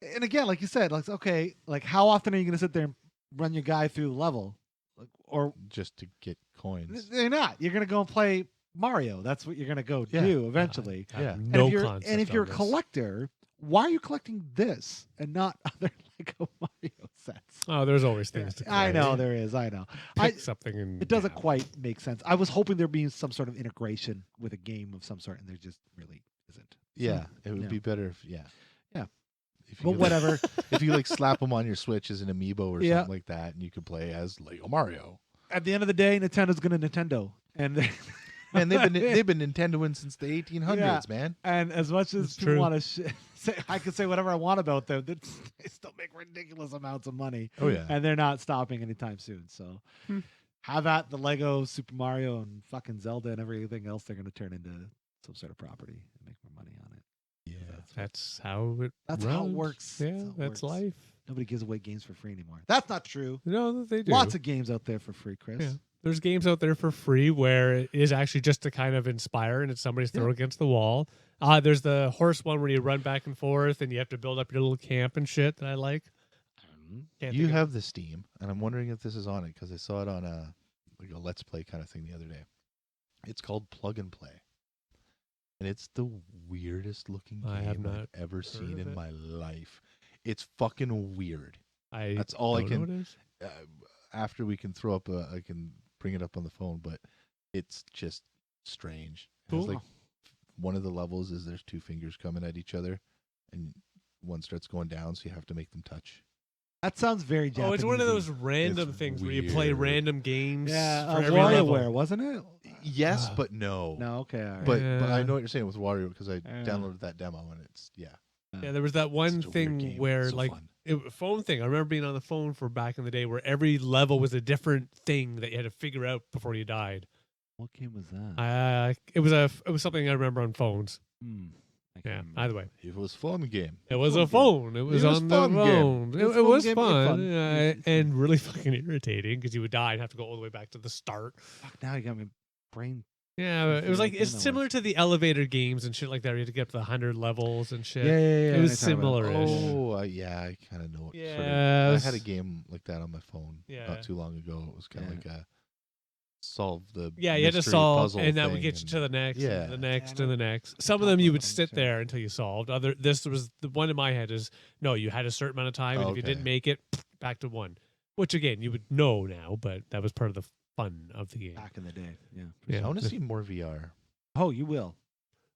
and again, like you said, like, okay, like how often are you going to sit there and run your guy through the level? Like, or just to get coins. they're not. You're going to go and play Mario. That's what you're going to go Yeah. do eventually. I have Yeah. And No if you're, concept and if you're a on this. collector, why are you collecting this and not other Lego Mario sets? Oh, there's always things to I know collect. there is. I know. Pick something and It doesn't yeah. quite make sense. I was hoping there'd be some sort of integration with a game of some sort, and there just really isn't. Yeah, it would Yeah. be better if yeah. If you But could, whatever. if you like slap them on your Switch as an amiibo or Yeah. something like that, and you could play as Lego Mario. At the end of the day, Nintendo's going to Nintendo, and Man, they've been Nintendoing since the 1800s, man. And as much as It's people true. want to say, I could say whatever I want about them. They still make ridiculous amounts of money, Oh yeah. and they're not stopping anytime soon. So, have at the Lego Super Mario and fucking Zelda and everything else. They're going to turn into some sort of property and make more money on it. Yeah. That's how it. That's how it runs. works. Yeah, That's how it that's works. life. Nobody gives away games for free anymore. That's not true. No, they do. Lots of games out there for free, Chris. Yeah. There's games out there for free where it is actually just to kind of inspire and it's somebody's throw Yeah. against the wall. There's the horse one where you run back and forth and you have to build up your little camp and shit that I like. Can't You think of- have the Steam, and I'm wondering if this is on it because I saw it on a Let's Play kind of thing the other day. It's called Plug and Play, and it's the weirdest looking game I have not I've ever heard seen of in it. my life. It's fucking weird. I That's all I don't know can. what it is. After we can throw up, I can bring it up on the phone, but it's just strange. It's Cool. like one of the levels is there's two fingers coming at each other, and one starts going down, so you have to make them touch. That sounds very Japanese. Oh, it's one of those random It's things where you play weird. random games. Yeah, for every level. WarioWare, wasn't it? Yes, Ah. but no. No, okay, all right. But I Yeah. know what you're saying with Wario because I Yeah. downloaded that demo and it's Yeah, there was that it's one such a weird thing game. where So like fun. phone thing. I remember being on the phone for back in the day where every level was a different thing that you had to figure out before you died. What game was that? It was something I remember on phones. I can't Yeah. remember. Either way, It was fun game. it was Fun a game. phone. It was was on the fun game. phone. It was It fun was game, fun, fun. It's fun. and really fucking irritating because you would die and have to go all the way back to the start. Fuck, now you got me brain. Yeah, it was like figure out it's when that similar was. to the elevator games and shit like that. You had to get up to the 100 levels and shit. Yeah. It was I know what you're talking about. similar-ish. Oh, yeah, I kind of know what. Sort of, I Yes. had a game like that on my phone Yeah. not too long ago. It was kind of Yeah. like a solve the Yeah, you had to mystery solve, puzzle and that would thing get you to the next, yeah. and the next, Yeah, I and the know. next. Some of talked them you about would them, sit sure. there until you solved. This was the one in my head is no, you had a certain amount of time, and if you didn't Okay. make it, back to one. Which again, you would know now, but that was part of the fun of the game. Back in the day. Yeah. I want to see more VR. Oh, you will.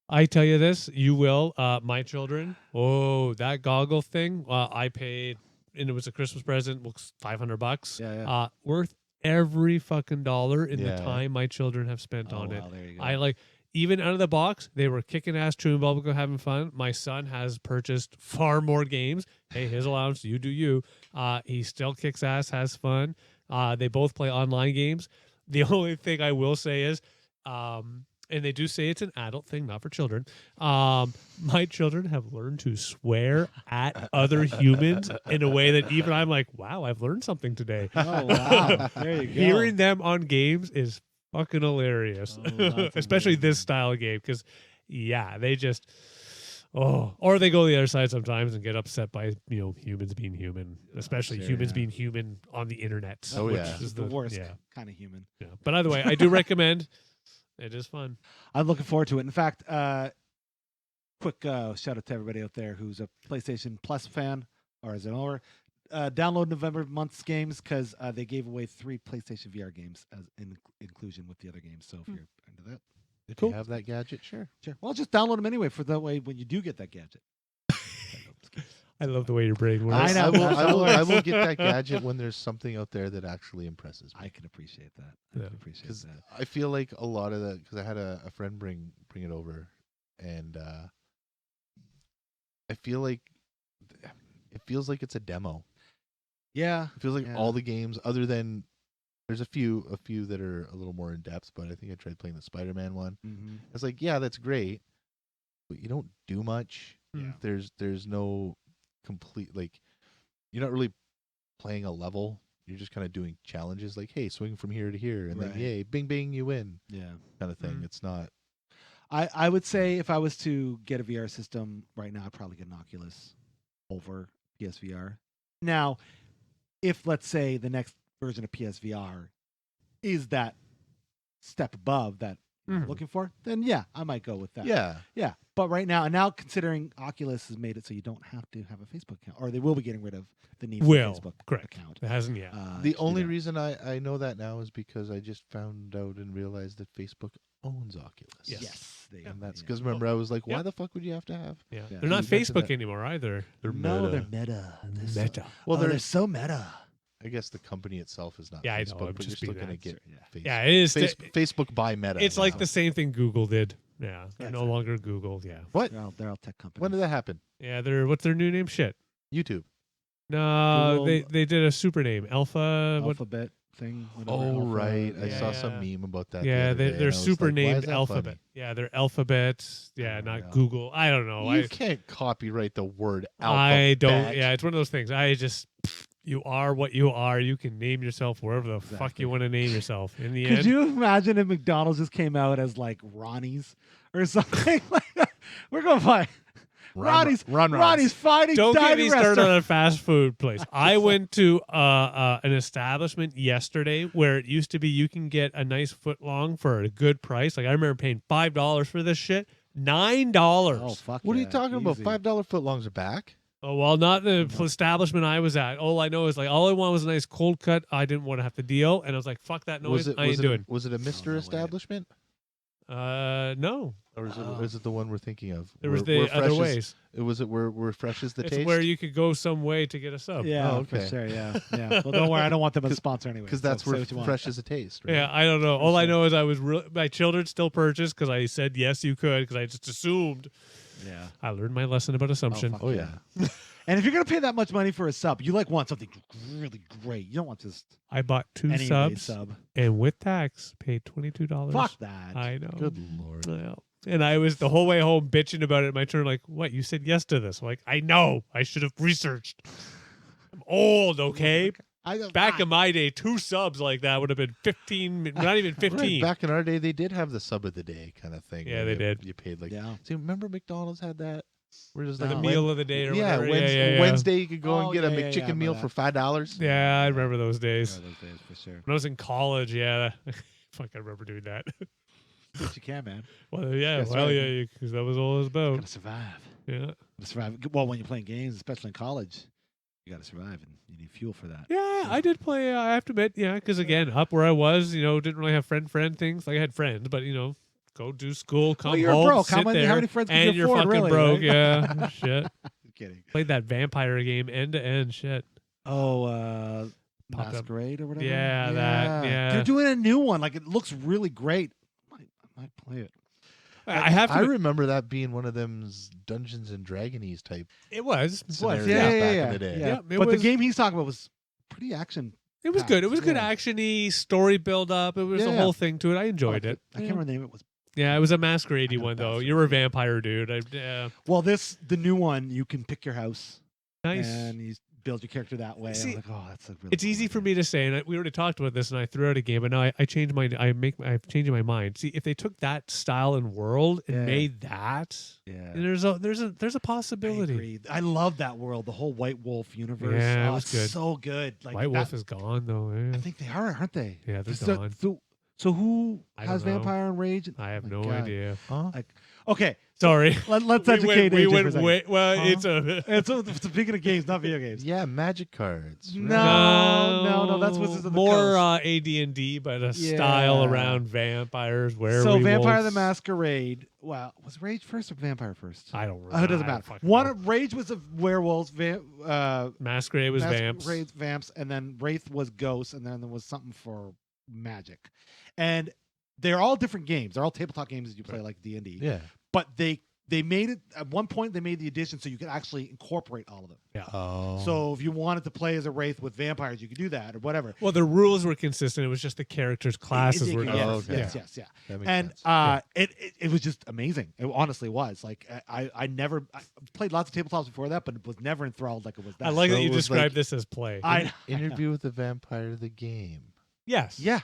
I tell you this, you will. My children. Oh, that goggle thing. I paid, and it was a Christmas present. Was $500. Yeah. Worth every fucking dollar in Yeah. the time my children have spent Oh, on it. wow, there you go. I like even out of the box, they were kicking ass, chewing bubblegum, having fun. My son has purchased far more games. Hey, his allowance, you do you. He still kicks ass, has fun. They both play online games. The only thing I will say is, and they do say it's an adult thing, not for children. My children have learned to swear at other humans in a way that even I'm like, wow, I've learned something today. Oh wow! There you go. Hearing them on games is fucking hilarious, especially this style of game. Because they just or they go the other side sometimes and get upset by humans being human, especially humans being human on the internet. Oh, which yeah. is the worst kind of human. Yeah. But either way, I do recommend. It is fun. I'm looking forward to it. In fact, quick shout out to everybody out there who's a PlayStation Plus fan or as an owner. Download November month's games because they gave away 3 PlayStation VR games as inclusion with the other games. So if you're into that, If Cool. you have that gadget, sure. well, just download them anyway for that way when you do get that gadget. I love the way your brain works. I know. I will get that gadget when there's something out there that actually impresses me. I can appreciate that. I Yeah. can appreciate Because that. I feel like a lot of that, because I had a friend bring it over, and I feel like it feels like it's a demo. Yeah. It feels like Yeah. all the games, other than there's a few that are a little more in depth. But I think I tried playing the Spider-Man one. Mm-hmm. It's like, yeah, that's great, but you don't do much. Yeah. There's no complete, like, you're not really playing a level. You're just kind of doing challenges, like, hey, swing from here to here, and Right. then yay, bing bing, you win, Yeah. kind of thing. Mhm. It's not. I would say if I was to get a VR system right now, I'd probably get an Oculus over PSVR. Now, if let's say the next version of PSVR is that step above that I'm Mhm. looking for, then yeah, I might go with that. Yeah, Yeah. But right now, and now considering Oculus has made it so you don't have to have a Facebook account, or they will be getting rid of the need for a Facebook correct. account. It hasn't yet. the to do only that. reason I know that now is because I just found out and realized that Facebook owns Oculus. Yes. They, And that's yeah. because remember I was like, why Yeah. the fuck would you have to have? Yeah. Yeah. They're not You mentioned Facebook that. anymore either. They're No, Meta. they're meta. They're so- Meta. Well, they're they're so meta. I guess the company itself is not Yeah, I know, Facebook, I'm but just you're still being going to that, get Yeah. face- Yeah, it is. Facebook by Meta. It's like now. the same thing Google did. Yeah. They're Yeah, no exactly. longer Google. Yeah. What? They're all tech companies. When did that happen? Yeah. What's their new name? Shit. YouTube. No, Google- they did a super name. Alpha. What? Alphabet thing? Whatever, Oh, Alpha- right. I Yeah, saw yeah. some meme about that. Yeah, the other day, and I they're was super like, why is named that Alphabet. funny? Yeah, they're Alphabet. Yeah, not Yeah. Google. I don't know. You can't copyright the word alphabet. I don't. Yeah, it's one of those things. You are what you are. You can name yourself wherever the fuck Exactly. you want to name yourself. In the Could end, you imagine if McDonald's just came out as like Ronnie's or something like that? We're going to find Ronnie's fighting don't get dining me started restaurant. on a fast food place. I went to an establishment yesterday where it used to be you can get a nice foot long for a good price. Like I remember paying $5 for this shit. $9. Oh, fuck What are you yeah, talking about? easy. $5 footlongs are back. Oh, well, not the establishment I was at. All I know is like all I wanted was a nice cold cut. I didn't want to have to deal, and I was like, "Fuck that noise! I ain't doing." Was it a Mister no way. establishment, No, or is Oh. it the one we're thinking of? there was Where the other fresh is- ways. Was it where fresh is the It's taste? where you could go some way to get a sub. Yeah, Oh, for okay. sure. Yeah, yeah. Well, don't worry. I don't want them as a sponsor anyway. Because so that's say where what you want. fresh is a taste. Right? Yeah, I don't know. All I sure. know is I was my children still purchased because I said yes, you could because I just assumed. Yeah. I learned my lesson about assumption. fuck Oh yeah. And if you're gonna pay that much money for a sub, you like want something really great. You don't want just I bought 2 any subs sub. and with tax paid $22. Fuck that. I know. Good lord. Well, and I was the whole way home bitching about it. My turn, like, what? You said yes to this? I'm like, I know. I should have researched. I'm old, okay? Back in my day, 2 subs like that would have been 15, not even 15. Right, back in our day, they did have the sub of the day kind of thing. Yeah, where they you- did. You paid like. Yeah. See, remember McDonald's had that? Where there's like the a meal of the day or yeah, whatever. Wednesday, yeah. Wednesday you could go Oh, and get a yeah, yeah, McChicken yeah, meal but for $5. Yeah, I remember those Yeah, days. those days for sure. When I was in college, yeah. Fuck, I remember doing that. Do what you can, man. Well, yeah, That's well, right. yeah, because that was all it was Gotta about. survive. Yeah. Gotta survive. Well, when you're playing games, especially in college, you gotta survive, and you need fuel for that. Yeah, I did play. I have to admit, yeah, because again, up where I was, didn't really have friend things. Like I had friends, but go do school, come Well, you're home, broke. sit How many there, friends could and you you're afford, fucking really, broke. right? Yeah, shit. I'm kidding. Played that vampire game end to end. Shit. Oh, Popped up. Masquerade or whatever. Yeah, that, yeah. They're doing a new one. Like it looks really great. I might play it. I have to. I remember that being one of them's Dungeons and Dragonies type. It was. scenarios Yeah, back yeah. in the day. Yeah, it But was- the game he's talking about was pretty action. It was good. It was good Yeah. action-y, story build-up. It was a Yeah. whole thing to it. I enjoyed it. I can't remember the name. It was Yeah, it was a Masquerade I know one, though. Bastard. You were a vampire dude. well. The new one. You can pick your house Nice. and you build your character that way. See, I'm like, oh, that's a really It's cool easy for idea. me to say, and we already talked about this, and I threw out a game, but now I changed my. I'm changing my mind. See, if they took that style and world and Yeah. made that, Yeah. and there's a I possibility. agree. I love that world, the whole White Wolf universe. Yeah, it oh, was it's good. so good. Like White Wolf that- is gone though. I eh? think they are, aren't they? Yeah, they're so, gone. So who I has don't know. Vampire and Rage? I have Oh my no God. idea. Huh? Okay, Sorry. let's We educate went AJ for a second. way, well, Huh? it's a. It's speaking of games, not video games. Yeah, magic cards. right? No, that's Wizards of the more Coast. AD&D, but a style Yeah. around vampires. Where So Vampire the Masquerade. Wow, was Rage first or Vampire first? I don't. Oh, it doesn't I don't matter. fucking One know. Rage was a werewolves. Masquerade was vamps. Masquerade vamps, and then Wraith was ghosts, and then there was something for magic, and they're all different games. They're all tabletop games that you play like D&D. Yeah. But they made it at one point. They made the addition so you could actually incorporate all of them. Oh. So if you wanted to play as a Wraith with vampires, you could do that or whatever. Well, the rules were consistent. It was just the characters' classes were yes, different. Oh, okay. yes, yeah. That makes And sense. it was just amazing. It honestly was. Like I played lots of tabletops before that, but it was never enthralled like it was that. I like So that you it was described like- this as play. I Interview with the Vampire, the game. Yes. yeah,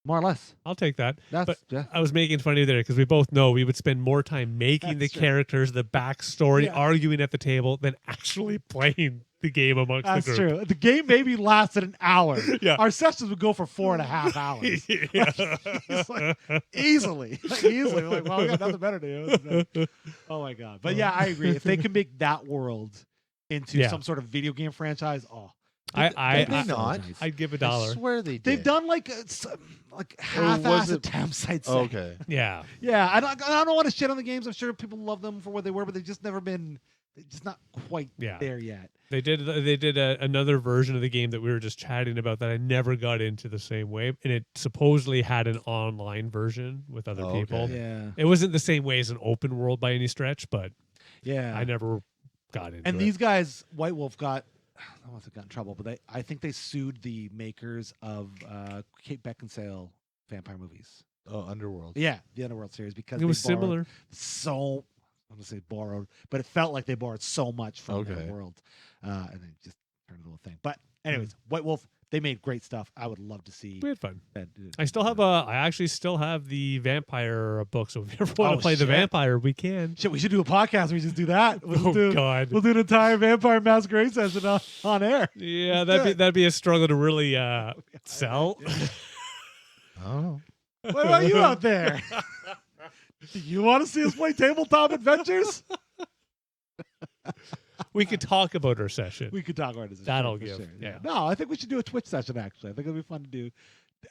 more or less. I'll take that. That's But yeah. I was making fun of you there because we both know we would spend more time making That's the true. characters, the backstory, Yeah. arguing at the table than actually playing the game amongst That's the group. true. The game maybe lasted an hour. Yeah. Our sessions would go for 4.5 hours. It's like, easily. We're like, well, we got nothing better to do. Oh my god. But yeah, I agree. If they can make that world into Yeah. some sort of video game franchise, Did they not? I'd give I $1. swear they did. they've done like half-ass it- attempts. I'd say. Oh, okay. Yeah. Yeah, I don't want to shit on the games. I'm sure people love them for what they were, but they've just never been. They're just not quite Yeah. there yet. They did another version of the game that we were just chatting about that I never got into the same way, and it supposedly had an online version with other Oh, people. okay. Yeah, It wasn't the same way as an open world by any stretch, but yeah. I never got into And it. these guys, White Wolf got. I don't know if they got in trouble, but I think they sued the makers of Kate Beckinsale vampire movies. Oh, Underworld. Yeah, the Underworld series because it was they borrowed similar. So I'm gonna say borrowed, but it felt like they borrowed so much from Okay. their world, and they just turned into a little thing. But anyways, White Wolf, they made great stuff. I would love to see We had fun. that. I actually still have the vampire book, so if you ever want Oh, to play the shit. vampire, we can. Shit, we should do a podcast where we just do that. We'll Oh do, God. We'll do an entire Vampire Masquerade session on air. Yeah, Let's do that'd be a struggle to really sell. Oh. What about you out there? Do you want to see us play tabletop adventures? We could talk about our session. We could talk about it. That'll for give, Sure. yeah. No, I think we should do a Twitch session. Actually, I think it'll be fun to do.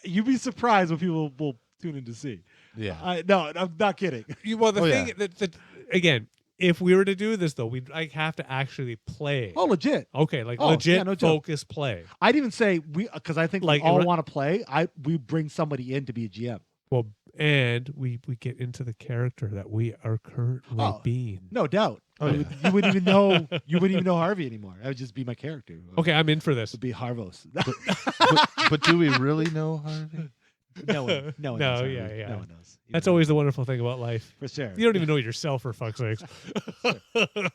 You'd be surprised what people will tune in to see. Yeah. No, I'm not kidding. Well, the Oh, thing yeah. that again, if we were to do this though, we'd have to actually play. Oh, legit. Okay, like Oh, legit yeah, no joke. focus play. I'd even say because I think Like, we all right- want to play. We bring somebody in to be a GM. Well, and we get into the character that we are currently Oh. being. No doubt. Oh, you, yeah. you wouldn't even know Harvey anymore. That would just be my character. Okay, I'm in for It this. would be Harvos. but do we really know Harvey? no one knows. No, Harvey. yeah, yeah. No one knows. You That's know, always the wonderful thing about life. for sure. You don't even know yourself, for fuck's sakes. I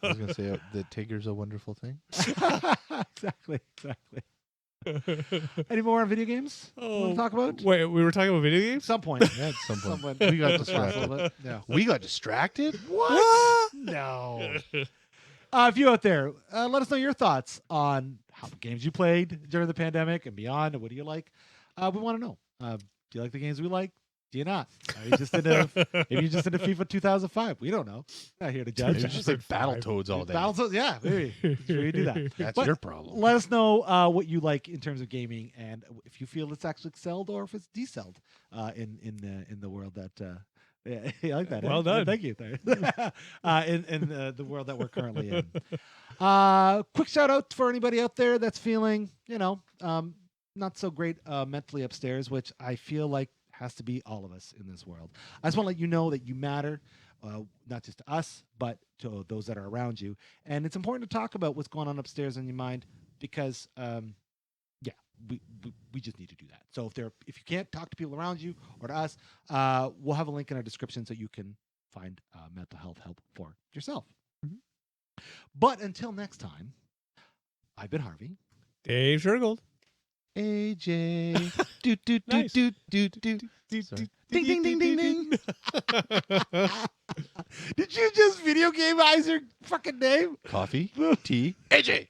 was going to say that Tigger's a wonderful thing. exactly. Any more on video games? You want to talk about? Wait, we were talking about video games? Some point. Yeah, at some point. Someone- We got a little distracted. bit. Yeah. We got distracted? What? No. If you out there, let us know your thoughts on how the games you played during the pandemic and beyond. And what do you like? We want to know. Do you like the games we like? Do you not? Are you just into maybe you're just into FIFA 2005? We don't know. Not here to judge. Maybe it's just like Battletoads all day. Battletoads, yeah, maybe. Sure you do that. That's But your problem. Let us know what you like in terms of gaming, and if you feel it's actually excelled or if it's decelled in the world that. Yeah, I like that. Well done. Thank you. in the world that we're currently in. Quick shout out for anybody out there that's feeling, not so great mentally upstairs, which I feel like has to be all of us in this world. I just want to let you know that you matter. not just to us, but to those that are around you. And it's important to talk about what's going on upstairs in your mind because, yeah, we just need to do that. So if you can't talk to people around you or to us, we'll have a link in our description so you can find mental health help for yourself. Mm-hmm. But until next time, I've been Harvey. Dave Shergold. AJ. Do do do Nice. do do do. Sorry. Ding ding ding ding ding. Did you just video gameize your fucking name? Coffee, tea, AJ.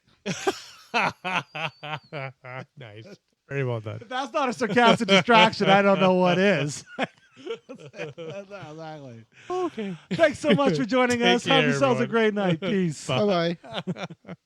Nice. Very well done. If that's not a sarcastic distraction, I don't know what is. Exactly. Okay. Thanks so much for joining Take us. Have care, yourselves a everyone. great night. Peace. Bye bye.